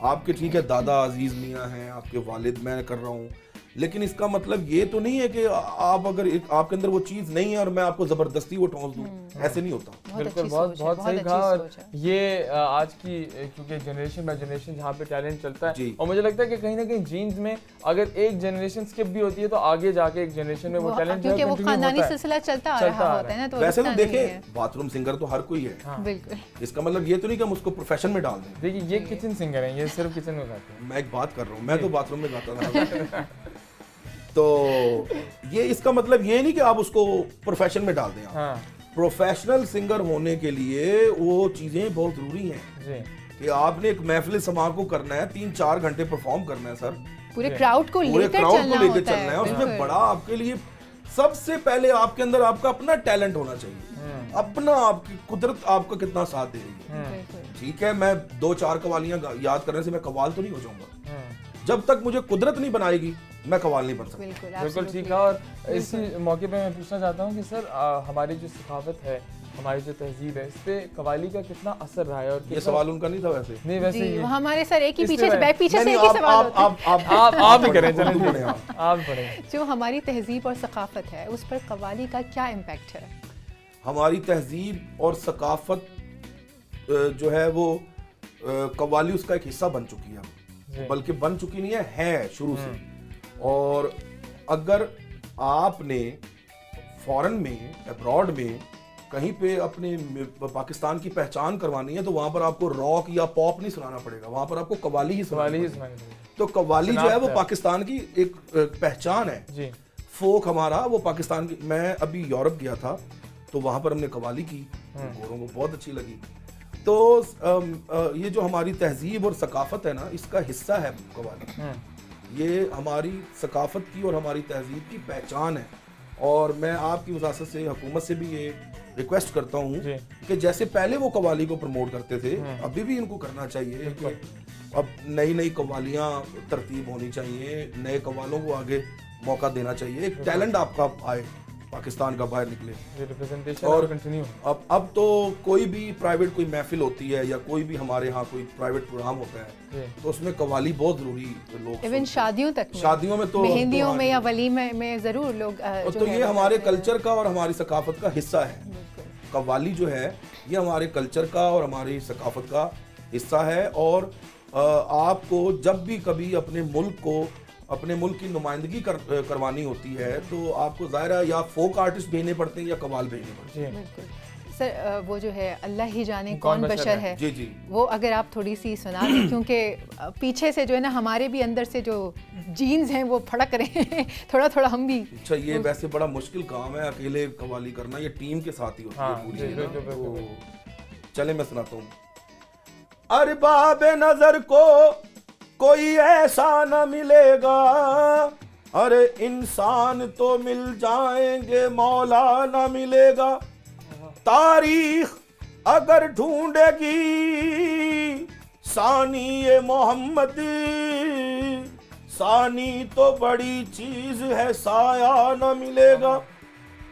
[SPEAKER 3] आपके ठीक है दादा अजीज मियाँ हैं, आपके वालिद, मैं कर रहा हूँ, लेकिन इसका मतलब ये तो नहीं है कि आप अगर आपके अंदर वो चीज नहीं है और मैं आपको जबरदस्ती वो ठोंस दूं, ऐसे नहीं होता।
[SPEAKER 2] बिल्कुल, बहुत सही कहा। और ये आज की क्योंकि जनरेशन बाय जनरेशन जहाँ पे टैलेंट चलता है, और मुझे लगता है कि कहीं ना कहीं जीन्स में अगर एक जनरेशन स्किप भी होती है तो आगे जाके एक जनरेशन में वो टैलेंट
[SPEAKER 1] क्योंकि वो खानदानी सिलसिला चलता आ रहा होता है ना। तो
[SPEAKER 3] वैसे तो देखें बाथरूम सिंगर तो हर कोई है,
[SPEAKER 1] बिल्कुल।
[SPEAKER 3] इसका मतलब ये तो नहीं कि हम उसको प्रोफेशन में डाल दें।
[SPEAKER 2] देखिए ये किचन सिंगर है, ये सिर्फ किचन में गाते हैं।
[SPEAKER 3] मैं एक बात कर रहा हूँ, मैं तो बाथरूम में गाता था। तो ये इसका मतलब ये नहीं कि आप उसको प्रोफेशन में डाल दें। प्रोफेशनल सिंगर होने के लिए वो चीजें बहुत जरूरी हैं कि आपने एक महफिल समा को करना है, 3-4 घंटे परफॉर्म करना है सर,
[SPEAKER 1] पूरे क्राउड को लेकर चलना है।
[SPEAKER 3] उसमें बड़ा आपके लिए सबसे पहले आपके अंदर आपका अपना टैलेंट होना चाहिए, अपना, आपकी कुदरत आपका कितना साथ दे रही है। ठीक है, मैं 2-4 कवालियां याद करने से मैं कवाल तो नहीं हो जाऊंगा, जब तक मुझे कुदरत नहीं बनाएगी मैं कवाल नहीं बन सकता।
[SPEAKER 2] बिल्कुल ठीक है। और इसी मौके पे मैं पूछना चाहता हूँ कि सर हमारी जो सकाफत है, हमारी जो तहजीब है, इस पे कवाली का कितना असर रहा है? और
[SPEAKER 3] ये सवाल उनका नहीं था वैसे?
[SPEAKER 2] नहीं वैसे ही
[SPEAKER 1] हमारे सर एक ही पीछे से बैक पीछे से एक ही सवाल होता
[SPEAKER 2] है। आप ही करें, चलें आप पढ़ें।
[SPEAKER 1] जो हमारी तहजीब और सकाफत है उस पर कवाली का क्या इम्पैक्ट है?
[SPEAKER 3] हमारी तहजीब और सकाफत जो है वो कवाली उसका एक हिस्सा बन चुकी है, बल्कि बन चुकी नहीं है शुरू से। और अगर आपने फॉरेन में, अब्रॉड में कहीं पे अपने पाकिस्तान की पहचान करवानी है तो वहां पर आपको रॉक या पॉप नहीं सुनाना पड़ेगा, वहां पर आपको कवाली ही सुनानी पड़ेगी। तो कवाली जो है वो पाकिस्तान की एक पहचान है। फोक हमारा वो पाकिस्तान की, मैं अभी यूरोप गया था तो वहाँ पर हमने कवाली की, गोरों को बहुत अच्छी लगी। तो ये जो हमारी तहजीब और सकाफत है ना, इसका हिस्सा है कवाली। ये हमारी सकाफत की और हमारी तहजीब की पहचान है। और मैं आपकी वजासत से, हुकूमत से भी ये रिक्वेस्ट करता हूँ कि जैसे पहले वो कवाली को प्रमोट करते थे, अभी भी इनको करना चाहिए कि अब नई नई कवालियाँ तरतीब होनी चाहिए, नए कवालों को आगे मौका देना चाहिए, एक टैलेंट आपका आए, पाकिस्तान का बाहर निकले,
[SPEAKER 2] रिप्रेजेंटेशन
[SPEAKER 3] और
[SPEAKER 2] कंटिन्यू।
[SPEAKER 3] अब तो कोई भी प्राइवेट कोई महफिल होती है या कोई भी हमारे यहाँ कोई प्राइवेट प्रोग्राम होता है तो उसमें कवाली बहुत जरूरी, लोग
[SPEAKER 1] इवन शादियों तक में,
[SPEAKER 3] शादियों में तो
[SPEAKER 1] मेहंदियों में या वलीमे में जरूर लोग
[SPEAKER 3] तो ये हमारे कल्चर का और हमारी सकाफत का हिस्सा है। कव्वाली जो है ये हमारे कल्चर का और हमारी सकाफत का हिस्सा है। और आपको जब भी कभी अपने मुल्क को, अपने मुल्क की नुमाइंदगी करवानी होती है तो आपको ज़ाहिर है या फोक आर्टिस्ट भेजने पड़ते हैं या कव्वाल भेजने पड़ते हैं।
[SPEAKER 1] बिल्कुल सर, वो जो है अल्लाह ही जाने कौन बशर है,
[SPEAKER 3] जी जी,
[SPEAKER 1] वो अगर आप थोड़ी सी सुना दें, क्योंकि पीछे से जो है ना हमारे भी अंदर से जो जीन्स हैं वो फड़क रहे हैं थोड़ा थोड़ा हम भी।
[SPEAKER 3] अच्छा, ये वैसे बड़ा मुश्किल काम है अकेले कव्वाली करना, ये टीम के साथ ही होती है पूरी। तो चले मैं सुनाता हूँ। अरबाब नजर को कोई ऐसा न मिलेगा, अरे इंसान तो मिल जाएंगे मौला न मिलेगा। तारीख अगर ढूंढेगी सानी ये मोहम्मद, सानी तो बड़ी चीज है साया न मिलेगा।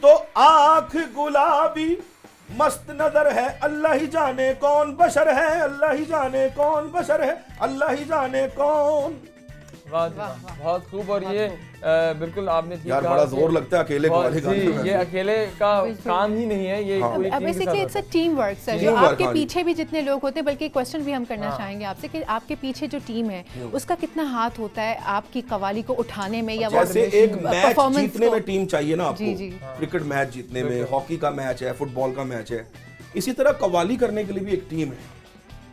[SPEAKER 3] तो आंख गुलाबी मस्त नजर है, अल्लाह ही जाने कौन बशर है, अल्लाह ही जाने कौन बशर है, अल्लाह ही जाने कौन।
[SPEAKER 2] वाह बहुत खूब। और ये बिल्कुल आपने ठीक
[SPEAKER 3] यार
[SPEAKER 2] कहा,
[SPEAKER 3] बड़ा जोर लगता है अकेले कव्वाली गाने में।
[SPEAKER 2] ये अकेले का काम ही नहीं है, ये पूरी टीम के साथ
[SPEAKER 1] basically it's a team work sir. जो आपके पीछे भी जितने लोग होते हैं, बल्कि क्वेश्चन भी हम करना चाहेंगे आपसे कि आपके पीछे जो टीम है उसका कितना हाथ होता है आपकी कवाली को उठाने में, या
[SPEAKER 3] जैसे एक मैच जीतने में टीम चाहिए ना आपको,
[SPEAKER 1] जी।
[SPEAKER 3] क्रिकेट मैच जीतने में, हॉकी का मैच है, फुटबॉल का मैच है, इसी तरह कव्वाली करने के लिए भी एक टीम है।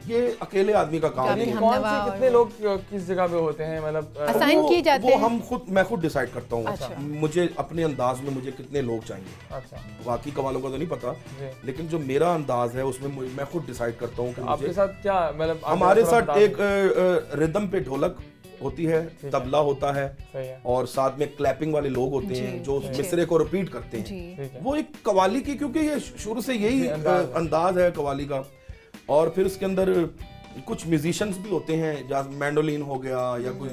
[SPEAKER 3] ये अकेले आदमी का काम नहीं है।
[SPEAKER 2] कौन से कितने लोग किस जगह पे होते हैं, मतलब
[SPEAKER 1] असाइन किए जाते हैं?
[SPEAKER 3] मैं खुद डिसाइड करता हूँ।
[SPEAKER 1] अच्छा।
[SPEAKER 3] मुझे अपने अंदाज में मुझे कितने लोग चाहिए।
[SPEAKER 2] अच्छा,
[SPEAKER 3] बाकी कवालों का तो नहीं पता, लेकिन जो मेरा अंदाज है उसमें मैं खुद डिसाइड करता हूँ कि
[SPEAKER 2] आपके साथ क्या, मतलब
[SPEAKER 3] हमारे साथ एक रिदम पे ढोलक होती है, तबला होता है, और साथ में क्लैपिंग वाले लोग होते हैं जो मिसरे को रिपीट करते हैं। वो एक कवाली की, क्योंकि ये शुरू से यही अंदाज है कवाली का। और फिर उसके अंदर कुछ म्यूजिशियंस भी होते हैं, जैसे मैंडोलिन हो गया या कोई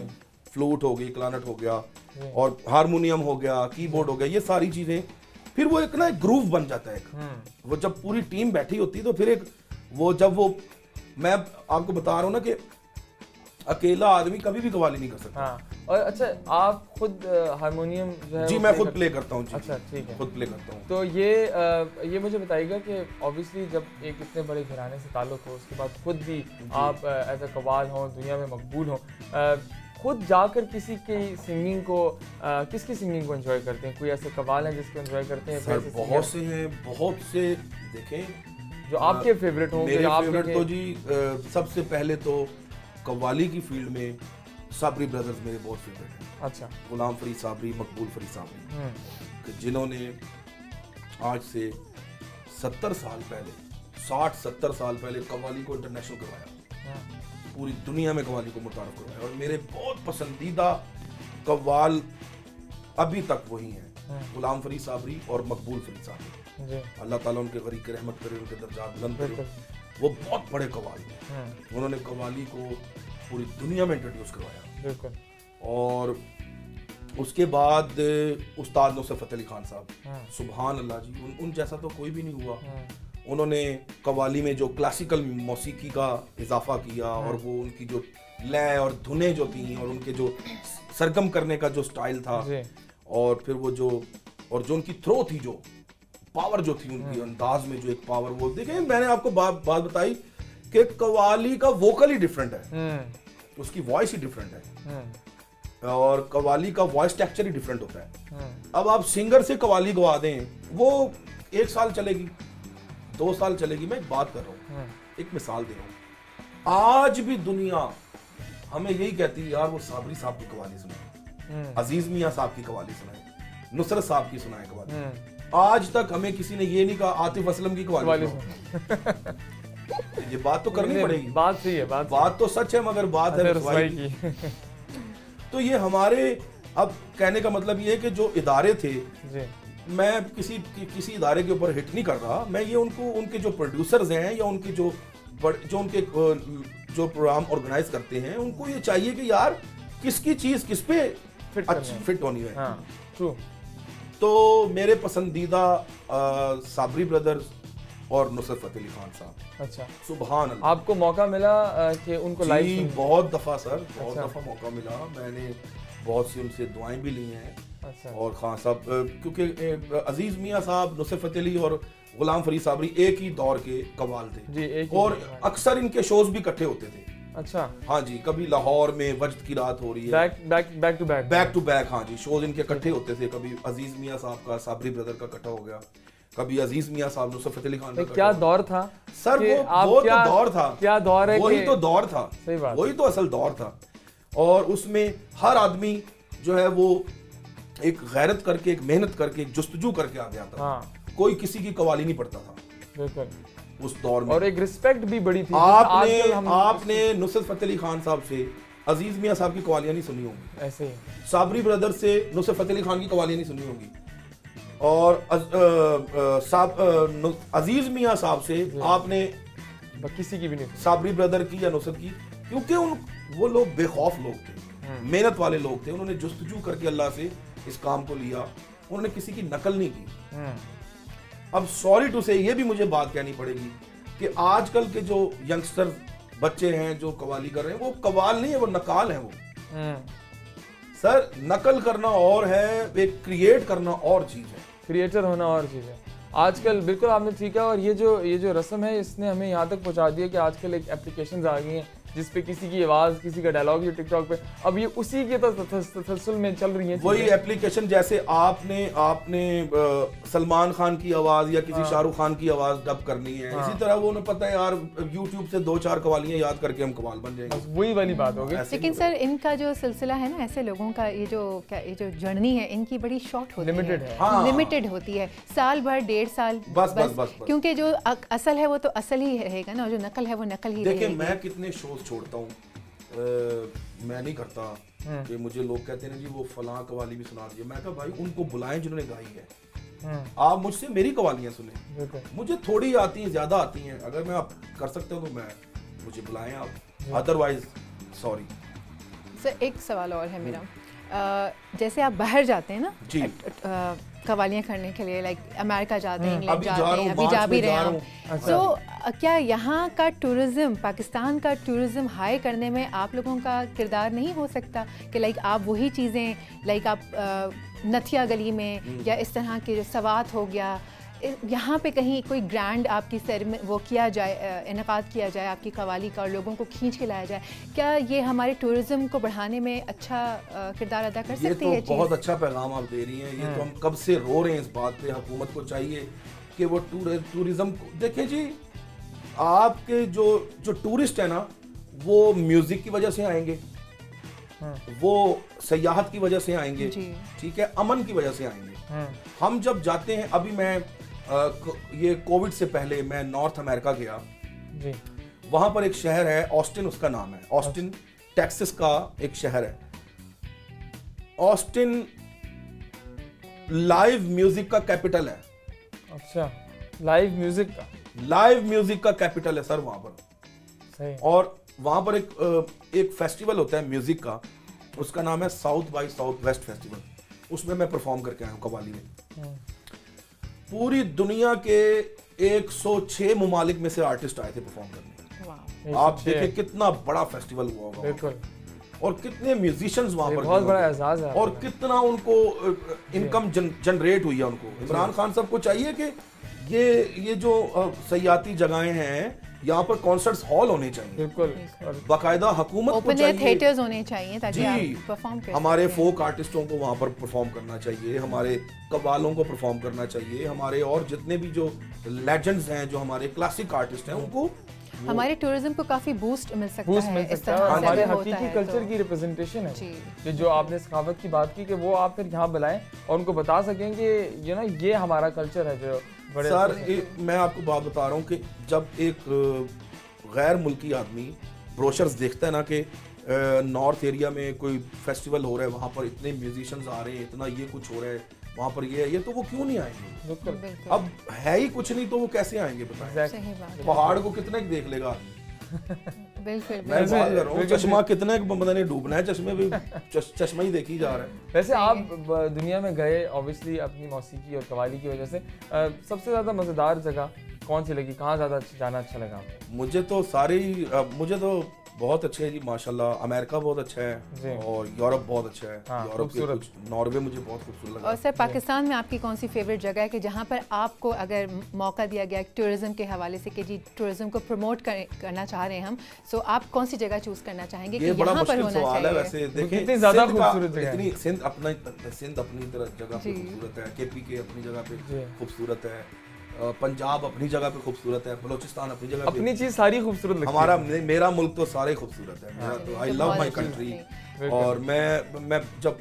[SPEAKER 3] फ्लूट हो गई, क्लारनेट हो गया, और हारमोनियम हो गया, कीबोर्ड हो गया, ये सारी चीजें। फिर वो एक ना एक ग्रूव बन जाता है। वो जब पूरी टीम बैठी होती है तो फिर एक वो मैं आपको बता रहा हूँ ना कि अकेला आदमी कभी भी कवाली नहीं कर सकता।
[SPEAKER 2] और अच्छा, आप खुद हारमोनियम जो है
[SPEAKER 3] जी मैं खुद प्ले करता हूँ।
[SPEAKER 2] अच्छा, ठीक है,
[SPEAKER 3] खुद प्ले करता हूँ।
[SPEAKER 2] तो ये मुझे बताइएगा कि ऑब्वियसली जब एक इतने बड़े घराने से ताल्लुक हो, उसके बाद खुद भी आप एज अ कव्वाल हों, दुनिया में मकबूल हों, खुद जाकर किसी की सिंगिंग को, किसकी सिंगिंग को एंजॉय करते हैं? कोई ऐसे कव्वाल हैं जिसको एंजॉय करते हैं?
[SPEAKER 3] सर बहुत से हैं, बहुत से। देखें
[SPEAKER 2] जो आपके फेवरेट हों।
[SPEAKER 3] मेरे फेवरेट तो जी सबसे पहले तो कव्वाली की फील्ड में साबरी ब्रदर्स मेरे बहुत फेवरेट हैं।
[SPEAKER 2] अच्छा।
[SPEAKER 3] गुलाम फरीद साबरी, मकबूल फरीद साबरी, जिन्होंने आज से 70 साल पहले, 60-70 साल पहले कव्वाली को इंटरनेशनल करवाया, पूरी दुनिया में कव्वाली को मुतारफ करवाया। और मेरे बहुत पसंदीदा कव्वाल अभी तक वही हैं, गुलाम फरीद साबरी और मकबूल फरीद साबरी। अल्लाह ताला उनके गरीब की रहमत करे, उनके दर्जात बुलंद करे। वो बहुत बड़े कव्वाली हैं, उन्होंने कव्वाली को पूरी दुनिया में इंट्रोड्यूस करवाया। और उसके बाद उस्ताद नुसरत फतेह अली खान साहब, सुभान अल्लाह जी, उन जैसा तो कोई भी नहीं हुआ। उन्होंने कव्वाली में जो क्लासिकल मौसीकी का इजाफा किया, और वो उनकी जो लय और धुनें जो थी, और उनके जो सरगम करने का जो स्टाइल था, और फिर वो जो उनकी थ्रो थी, जो पावर जो थी उनकी अंदाज में, जो एक पावर, वो देखें मैंने आपको बात बताई कि कव्वाली का वोकल ही डिफरेंट है, उसकी वॉइस ही डिफरेंट है, और कव्वाली का वॉइस टेक्सचर ही डिफरेंट होता है। अब आप सिंगर से कव्वाली गवा दें, वो 1 साल चलेगी, 2 साल चलेगी। मैं एक बात कर रहा हूँ, एक मिसाल दे रहा हूँ। आज भी दुनिया हमें यही कहती है, यार वो साबरी साहब की कव्वाली सुनाए, अजीज मियाँ साहब की कव्वाली सुनाए। नुसरत साहब की सुनाए कव्वाली। आज तक हमें किसी ने ये नहीं कहा आतिफ असलम की कव्वाली सुनाओ। ये बात तो करनी पड़ेगी,
[SPEAKER 2] बात सही है,
[SPEAKER 3] बात तो सच है, मगर बात है रसवाई की। तो ये हमारे, अब कहने का मतलब ये है कि जो इदारे थे
[SPEAKER 2] जी,
[SPEAKER 3] मैं किसी इदारे के ऊपर हिट नहीं कर रहा, मैं ये उनके जो प्रोड्यूसर्स हैं या उनके जो उनके जो प्रोग्राम ऑर्गेनाइज करते हैं, उनको ये चाहिए कि यार किसकी चीज किस पे फिट होनी है।
[SPEAKER 2] हाँ, ट्रू।
[SPEAKER 3] तो मेरे पसंदीदा साबरी ब्रदर्स और नुसरत फतेह अली खान साहब।
[SPEAKER 2] अच्छा,
[SPEAKER 3] सुभान अल्लाह।
[SPEAKER 2] आपको मौका मिला कि उनको लाइव?
[SPEAKER 3] बहुत दफा सर, बहुत
[SPEAKER 2] अच्छा।
[SPEAKER 3] दफा मौका मिला, मैंने बहुत सी उनसे दुआएं भी ली हैं।
[SPEAKER 2] अच्छा।
[SPEAKER 3] और खान साहब, क्योंकि अजीज मियाँ साहब, नुसरत फतेह अली और गुलाम फरीद साबरी एक ही दौर के कव्वाल थे
[SPEAKER 2] जी, एक ही
[SPEAKER 3] और अक्सर इनके शोज भी इकट्ठे होते थे।
[SPEAKER 2] अच्छा,
[SPEAKER 3] हाँ जी, कभी लाहौर में वजद की रात हो रही है, बैक टू बैक, हाँ जी, शोज इनके इकट्ठे होते थे। कभी अजीज मियाँ साहब का साबरी ब्रदर का इकट्ठा हो गया, कभी अजीज मियाँ साहब नुसरत फतेह अली खान का।
[SPEAKER 2] क्या दौर था
[SPEAKER 3] सर, वो तो दौर था,
[SPEAKER 2] क्या दौर है,
[SPEAKER 3] वही तो दौर था,
[SPEAKER 2] सही बात,
[SPEAKER 3] वही तो असल दौर था। और उसमें हर आदमी जो है वो एक गैरत करके, एक मेहनत करके, एक जुस्तजू करके आगे आता था।
[SPEAKER 2] हाँ।
[SPEAKER 3] कोई किसी की कवाली नहीं पढ़ता था
[SPEAKER 2] बिल्कुल
[SPEAKER 3] उस दौर में,
[SPEAKER 2] और एक रिस्पेक्ट भी बड़ी थी।
[SPEAKER 3] आपने नुसरत फतेह अली खान साहब से अजीज मियाँ साहब की कवालियां नहीं सुनी होंगी,
[SPEAKER 2] ऐसे ही
[SPEAKER 3] साबरी ब्रदर से नुसरत फतेह अली खान की कवालियां नहीं सुनी होंगी, और अजीज मियाँ साहब से आपने
[SPEAKER 2] किसी की भी नहीं,
[SPEAKER 3] साबरी ब्रदर की या नुसरत की, क्योंकि वो लोग बेखौफ लोग थे, मेहनत वाले लोग थे। उन्होंने जुस्तजू करके अल्लाह से इस काम को लिया, उन्होंने किसी की नकल नहीं की। अब सॉरी टू से ये भी मुझे बात कहनी पड़ेगी कि आजकल के जो यंगस्टर बच्चे हैं जो कवाली कर रहे हैं, वो कवाल नहीं है, वो नकाल है। वो सर, नकल करना और है, एक क्रिएट करना और चीज है,
[SPEAKER 2] क्रिएटर होना और चीज है आजकल। बिल्कुल आपने ठीक है। और ये जो रस्म है, इसने हमें यहाँ तक पहुँचा दिया कि आजकल एक एप्लीकेशंस आ गई हैं जिसपे किसी की आवाज, किसी का डायलॉग, जो टिकटॉक पे अब ये उसी के तसलसल में चल रही है।
[SPEAKER 3] वही एप्लीकेशन, जैसे आपने सलमान खान की आवाज या किसी शाहरुख खान की आवाज डब करनी है, इसी तरह वो उन्हें पता है यार, यूट्यूब से 2-4 कवालियां याद करके हम कवाल बन जाएंगे,
[SPEAKER 2] वही वाली बात होगी।
[SPEAKER 1] लेकिन सर, इनका जो सिलसिला है ना, ऐसे लोगों का ये जो जर्नी है, इनकी बड़ी शॉर्ट होती है, लिमिटेड होती है, साल भर, 1.5 साल बस। क्योंकि जो असल है वो तो असल ही रहेगा ना, और जो नकल है वो नकल ही रहेगी।
[SPEAKER 3] देखिए, मैं कितने शोज छोड़ता हूँ, मैं नहीं करता कि मुझे लोग कहते हैं जी वो फलां कवाली भी सुना दिए। मैं कहा भाई, उनको बुलाएं जिन्होंने गाई है, आप मुझसे मेरी कवालियां सुने, मुझे थोड़ी आती हैं, ज्यादा आती हैं, अगर मैं आप कर सकते हो तो मुझे बुलाएं आप, अदरवाइज सॉरी।
[SPEAKER 1] सर, एक सवाल और है मेरा, जैसे आप बाहर जाते हैं ना
[SPEAKER 3] जी,
[SPEAKER 1] कवालियाँ करने के लिए, लाइक अमेरिका जाते हैं, इंग्लैंड
[SPEAKER 3] अभी
[SPEAKER 1] जाते हैं, अभी जा भी रहे हैं, तो क्या यहाँ का टूरिज्म, पाकिस्तान का टूरिज्म हाई करने में आप लोगों का किरदार नहीं हो सकता कि लाइक आप वही चीज़ें, लाइक आप नथिया गली में या इस तरह के जो सवात हो गया, यहाँ पे कहीं कोई ग्रैंड आपकी वो किया जाए, इनकाद किया जाए आपकी कवाली का, और लोगों को खींच के लाया जाए, क्या ये हमारे टूरिज्म को बढ़ाने में अच्छा किरदार अदा कर सकती है?
[SPEAKER 3] ये तो बहुत अच्छा पैगाम आप दे रही हैं। ये तो हम कब से रो रहे हैं इस बात पे। हुकूमत को चाहिए कि वो टूरिज्म को देखें जी। आपके जो टूरिस्ट है ना, वो म्यूजिक की वजह से आएंगे, वो सयाहत की वजह से आएंगे, ठीक है, अमन की वजह से आएंगे। हम जब जाते हैं, अभी मैं ये कोविड से पहले मैं नॉर्थ अमेरिका गया जी, वहां पर एक शहर है ऑस्टिन, उसका नाम है ऑस्टिन, टेक्सास का एक शहर है। ऑस्टिन लाइव म्यूजिक का कैपिटल है।
[SPEAKER 2] अच्छा, लाइव म्यूजिक का कैपिटल है सर वहां पर। सही।
[SPEAKER 3] और वहां पर एक फेस्टिवल होता है म्यूजिक का, उसका नाम है South by Southwest festival. उसमें मैं परफॉर्म करके आया हूँ कवाली में। पूरी दुनिया के 106 मुमालिक में से आर्टिस्ट आए थे परफॉर्म करने। आप देखिए कितना बड़ा फेस्टिवल हुआ होगा।
[SPEAKER 2] बिल्कुल।
[SPEAKER 3] और कितने म्यूजिशियंस वहां पर,
[SPEAKER 2] बहुत बड़ा एहसास है।
[SPEAKER 3] और कितना उनको इनकम जनरेट हुई है उनको। इमरान खान साहब को चाहिए कि ये जो सयाती जगहें हैं, यहाँ पर कॉन्सर्ट्स हॉल होने चाहिए।
[SPEAKER 2] बिल्कुल।
[SPEAKER 3] बाकायदा हुकूमत को चाहिए,
[SPEAKER 1] थिएटर्स होने चाहिए ताकि आप परफॉर्म कर सकें।
[SPEAKER 3] हमारे फोक आर्टिस्टों को वहाँ पर परफॉर्म करना चाहिए, हमारे कव्वालों को परफॉर्म करना चाहिए, हमारे और जितने भी जो लेजेंड्स हैं, जो हमारे क्लासिक आर्टिस्ट हैं, उनको
[SPEAKER 1] हमारे टूरिज्म को काफी बूस्ट मिल सकता
[SPEAKER 2] बूस्ट
[SPEAKER 1] है
[SPEAKER 2] मिल
[SPEAKER 1] इस
[SPEAKER 2] सकता है
[SPEAKER 1] तरह
[SPEAKER 2] और
[SPEAKER 1] से
[SPEAKER 2] हमारे
[SPEAKER 1] अगर होता
[SPEAKER 2] हकीकी
[SPEAKER 1] है
[SPEAKER 2] कल्चर
[SPEAKER 1] तो।
[SPEAKER 2] की रिप्रेजेंटेशन है
[SPEAKER 1] जी।
[SPEAKER 2] कि जो आपने सखावत की बात की कि वो आप फिर यहाँ बुलाएं और उनको बता सकें कि ये हमारा कल्चर है जो बड़े
[SPEAKER 3] सर मैं आपको बात बता रहा हूँ कि जब एक गैर मुल्की आदमी ब्रोशर्स देखता है ना कि नॉर्थ एरिया में कोई फेस्टिवल हो रहा है, वहाँ पर इतने म्यूजिशियंस आ रहे हैं, इतना ये कुछ हो रहा है, वहाँ पर ये है, ये तो वो क्यों नहीं आएंगे?
[SPEAKER 2] बिल्कुल
[SPEAKER 1] बिल्कुल
[SPEAKER 3] अब है ही कुछ नहीं तो वो कैसे आएंगे बताएं?
[SPEAKER 2] Exactly.
[SPEAKER 1] सही बात है।
[SPEAKER 3] पहाड़ को कितने देख लेगा आदमी?
[SPEAKER 1] बिल्कुल
[SPEAKER 3] मैं
[SPEAKER 2] वैसे-
[SPEAKER 3] बात कर रहा हूँ,
[SPEAKER 2] बिल्कुल-
[SPEAKER 3] चश्मा कितने बंदे ने डूबना है, चश्मे भी चश्मा ही देखी जा रहा है।
[SPEAKER 2] वैसे आप दुनिया में गए ऑब्वियसली अपनी मौसीकी और कवाली की वजह से, सबसे ज़्यादा मज़ेदार जगह कौन सी लगी, कहाँ ज़्यादा जाना अच्छा लगा आपको?
[SPEAKER 3] मुझे तो सारे ही मुझे तो बहुत अच्छे है जी माशाल्लाह। अमेरिका बहुत अच्छा
[SPEAKER 2] जी।
[SPEAKER 3] है और यूरोप बहुत अच्छा है।
[SPEAKER 2] हाँ,
[SPEAKER 3] यूरोप के
[SPEAKER 2] खूबसूरत।
[SPEAKER 3] कुछ नॉर्वे मुझे बहुत खूबसूरत लगा।
[SPEAKER 1] और सर पाकिस्तान में आपकी कौन सी फेवरेट जगह है कि जहाँ पर आपको अगर मौका दिया गया टूरिज्म के हवाले से कि जी टूरिज्म को प्रमोट करना चाह रहे हैं हम, सो आप कौन सी जगह चूज करना चाहेंगे कि
[SPEAKER 3] ये बड़ा
[SPEAKER 1] यहाँ पर
[SPEAKER 3] मुश्किल
[SPEAKER 1] होना
[SPEAKER 3] सवाल है
[SPEAKER 1] चाहिए?
[SPEAKER 3] वैसे। देखें
[SPEAKER 2] कितनी ज़्यादा
[SPEAKER 3] सिंध का-
[SPEAKER 2] खूबसूरत जगह है।
[SPEAKER 3] इतनी सिंध अपनी तरह जगह पे
[SPEAKER 1] जी।
[SPEAKER 3] खूबसूरत है, केपी के अपनी जगह पे
[SPEAKER 2] जी।
[SPEAKER 3] खूबसूरत है, पंजाब अपनी जगह पे खूबसूरत है, बलोचिस्तान अपनी जगह पे।
[SPEAKER 2] अपनी चीज़ सारी खूबसूरत लगती
[SPEAKER 3] हमारा
[SPEAKER 2] है।
[SPEAKER 3] मेरा मुल्क तो सारे खूबसूरत है। मेरा तो आई लव माय कंट्री।
[SPEAKER 2] बिल्कुल।
[SPEAKER 3] और मैं जब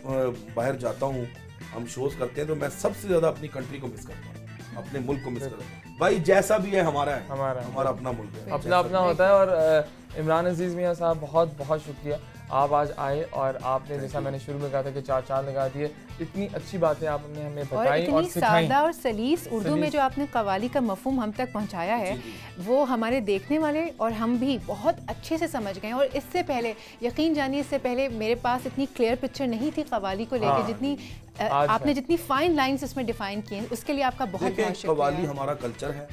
[SPEAKER 3] बाहर जाता हूँ, हम शोज करते हैं तो मैं सबसे ज्यादा अपनी कंट्री को मिस करता हूँ, अपने मुल्क को मिस करता हूँ। भाई जैसा भी है हमारा है, हमारा अपना मुल्क है,
[SPEAKER 2] अपना अपना होता है। और इमरान अजीज़ मियाँ साहब बहुत बहुत शुक्रिया, आप आज आए और आपने जैसा मैंने शुरू में कहा था कि 4 चांद लगा दिए, इतनी अच्छी बातें आपने हमें
[SPEAKER 1] और
[SPEAKER 2] बताई और
[SPEAKER 1] इतनी
[SPEAKER 2] सिखाई।
[SPEAKER 1] सादा और सलीस उर्दू में जो आपने कवाली का मफहूम हम तक पहुंचाया है, वो हमारे देखने वाले और हम भी बहुत अच्छे से समझ गए। और इससे पहले यकीन जानिए, इससे पहले मेरे पास इतनी क्लियर पिक्चर नहीं थी कवाली को लेकर,
[SPEAKER 2] हाँ,
[SPEAKER 1] जितनी
[SPEAKER 2] आज
[SPEAKER 1] आपने
[SPEAKER 2] है।
[SPEAKER 1] जितनी फाइन लाइंस उसमें डिफाइन की हैं, उसके लिए आपका बहुत
[SPEAKER 3] देखिए
[SPEAKER 1] बहुत
[SPEAKER 3] कवाली
[SPEAKER 1] शुक्रिया।
[SPEAKER 3] हमारा कल्चर है,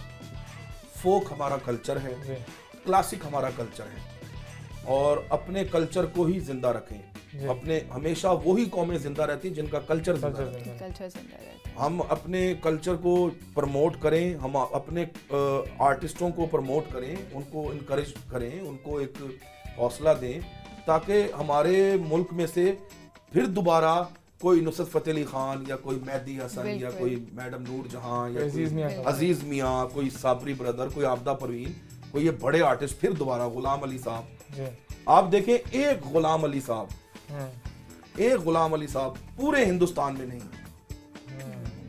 [SPEAKER 3] फोक हमारा कल्चर है,
[SPEAKER 2] जी।
[SPEAKER 3] क्लासिक हमारा कल्चर है। और अपने कल्चर को ही जिंदा रखें। अपने हमेशा वही कौमें जिंदा रहती हैं जिनका कल्चर जिंदा रहता है।
[SPEAKER 1] कल्चर जिंदा रहता है।
[SPEAKER 3] हम अपने कल्चर को प्रमोट करें, हम अपने आर्टिस्टों को प्रमोट करें, उनको इनकरेज करें, उनको एक हौसला दें, ताकि हमारे मुल्क में से फिर दोबारा कोई नुसरत फ़तेह अली खान या कोई मेहदी हसन या
[SPEAKER 1] बिल्कुल।
[SPEAKER 3] कोई मैडम नूर जहां या
[SPEAKER 2] अजीज मियां
[SPEAKER 3] कोई अजीज मियां, कोई साबरी ब्रदर, कोई आबदा परवीन, कोई ये बड़े आर्टिस्ट फिर दोबारा, गुलाम अली साहब,
[SPEAKER 2] जी।
[SPEAKER 3] आप देखें एक गुलाम अली साहब,
[SPEAKER 2] हम्म,
[SPEAKER 3] एक गुलाम अली साहब पूरे हिंदुस्तान में नहीं,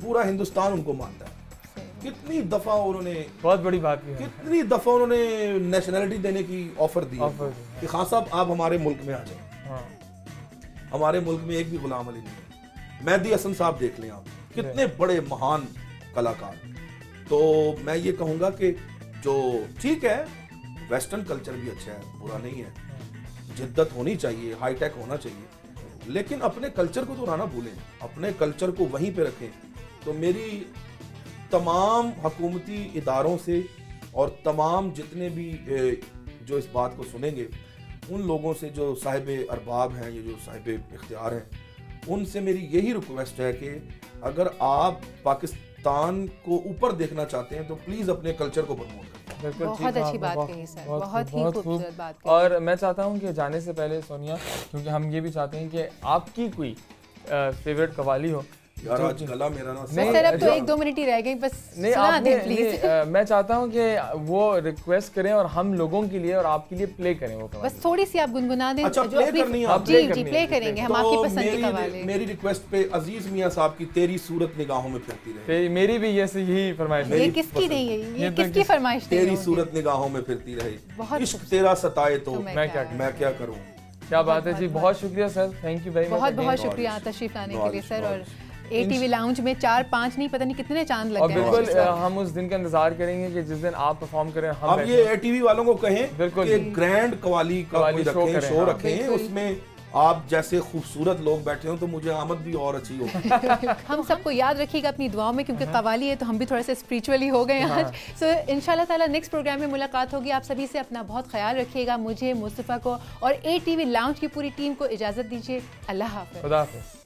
[SPEAKER 3] पूरा हिंदुस्तान उनको मानता है। कितनी दफा उन्होंने
[SPEAKER 2] बहुत बड़ी बात की है।
[SPEAKER 3] कितनी दफा उन्होंने नेशनैलिटी देने की ऑफर दी
[SPEAKER 2] ऑफर दी,
[SPEAKER 3] कि खान साहब आप हमारे मुल्क में आ जाए।
[SPEAKER 2] हाँ।
[SPEAKER 3] हमारे मुल्क में एक भी गुलाम अली नहीं है। मेहदी हसन साहब देख लें आप, कितने बड़े महान कलाकार। तो मैं ये कहूँगा कि जो ठीक है, वेस्टर्न कल्चर भी अच्छा है, बुरा नहीं है, जिद्दत होनी चाहिए, हाईटेक होना चाहिए, लेकिन अपने कल्चर को तो ना भूलें, अपने कल्चर को वहीं पे रखें। तो मेरी तमाम हुकूमती इदारों से और तमाम जितने भी जो इस बात को सुनेंगे, उन लोगों से जो साहिब अरबाब हैं, ये जो साहिब इख्तियार हैं, उनसे मेरी यही रिक्वेस्ट है कि अगर आप पाकिस्तान को ऊपर देखना चाहते हैं तो प्लीज़ अपने कल्चर को प्रमोट करें।
[SPEAKER 2] बिल्कुल ठीक
[SPEAKER 1] बहुत
[SPEAKER 2] है,
[SPEAKER 1] अच्छी
[SPEAKER 2] आपने
[SPEAKER 1] बात कही सर, बहुत ही
[SPEAKER 2] खूब।
[SPEAKER 1] खूबसूरत बात कही।
[SPEAKER 2] और मैं चाहता हूँ कि जाने से पहले सोनिया, क्योंकि हम ये भी चाहते हैं कि आपकी कोई फेवरेट कवाली हो।
[SPEAKER 3] यार आज गला मेरा ना
[SPEAKER 2] नहीं,
[SPEAKER 1] सर अब तो
[SPEAKER 2] जो-
[SPEAKER 1] 1-2 मिनट ही रह गई, बस
[SPEAKER 2] नहीं,
[SPEAKER 1] सुना
[SPEAKER 2] आपने
[SPEAKER 1] दें प्लीज।
[SPEAKER 2] मैं चाहता हूँ कि वो रिक्वेस्ट करें और हम लोगों के लिए और आपके लिए प्ले करें वो कवाली।
[SPEAKER 1] बस थोड़ी सी आप गुनगुना दें।
[SPEAKER 3] अच्छा,
[SPEAKER 1] जो
[SPEAKER 3] play
[SPEAKER 1] अपनी-
[SPEAKER 3] करनी है
[SPEAKER 2] आप?
[SPEAKER 1] जी
[SPEAKER 2] play
[SPEAKER 1] जी
[SPEAKER 2] करनी
[SPEAKER 1] प्ले
[SPEAKER 2] है,
[SPEAKER 1] करेंगे हम
[SPEAKER 3] तो
[SPEAKER 1] आपकी पसंद की कवाली।
[SPEAKER 3] मेरी रिक्वेस्ट पे अजीज मियां साहब की तेरी सूरत निगाहों में फिरती रहे।
[SPEAKER 2] मेरी भी यही फरमाइश है।
[SPEAKER 1] ये
[SPEAKER 3] मेरी
[SPEAKER 1] किसकी
[SPEAKER 3] पसंद
[SPEAKER 1] नहीं है,
[SPEAKER 2] ये
[SPEAKER 1] ये
[SPEAKER 2] तो
[SPEAKER 1] किसकी फरमाइश थी?
[SPEAKER 3] तेरी सूरत निगाहों में फिरती रहे,
[SPEAKER 1] बहुत
[SPEAKER 3] इश्क तेरा सताए तो
[SPEAKER 1] मैं
[SPEAKER 2] मैं क्या
[SPEAKER 3] मैं क्या करूं।
[SPEAKER 2] क्या बात है जी, बहुत शुक्रिया sir, thank you very much.
[SPEAKER 1] बहुत बहुत
[SPEAKER 3] again,
[SPEAKER 1] शुक्रिया
[SPEAKER 3] नॉलेज,
[SPEAKER 1] तशरीफ लाने के लिए
[SPEAKER 3] नॉलेज,
[SPEAKER 1] सर। और
[SPEAKER 3] नॉलेज।
[SPEAKER 1] ATV लाउंज में 4-5 नहीं पता नहीं कितने चांद लग
[SPEAKER 2] और
[SPEAKER 1] गए
[SPEAKER 2] बिल्कुल
[SPEAKER 1] हैं।
[SPEAKER 2] हम उस दिन का इंतजार करेंगे कि जिस दिन आप परफॉर्म करें हम
[SPEAKER 3] अब
[SPEAKER 2] बैठें।
[SPEAKER 3] ये ATV वालों को कहें
[SPEAKER 2] बिल्कुल।
[SPEAKER 3] कि ग्रैंड कवाली का
[SPEAKER 2] कवाली
[SPEAKER 3] कोई
[SPEAKER 2] शो
[SPEAKER 3] रखें,
[SPEAKER 2] करें,
[SPEAKER 3] शो
[SPEAKER 2] हाँ।
[SPEAKER 3] रखें,
[SPEAKER 1] बिल्कुल।
[SPEAKER 3] उसमें आप जैसे खूबसूरत लोग बैठे हो तो मुझे आमद भी और अच्छी हो।
[SPEAKER 1] हम सबको याद रखिएगा अपनी दुआओं में, क्योंकि कवाली है तो हम भी थोड़ा सा स्पिरिचुअली हो गए आज। सो इंशाल्लाह ताला नेक्स्ट प्रोग्राम में मुलाकात होगी। आप सभी से अपना बहुत ख्याल रखिएगा। मुझे, मुस्तफ़ा को और ATV लाउंज की पूरी टीम को इजाज़त दीजिए। अल्लाह हाफ़िज़।
[SPEAKER 2] खुदा हाफिज़।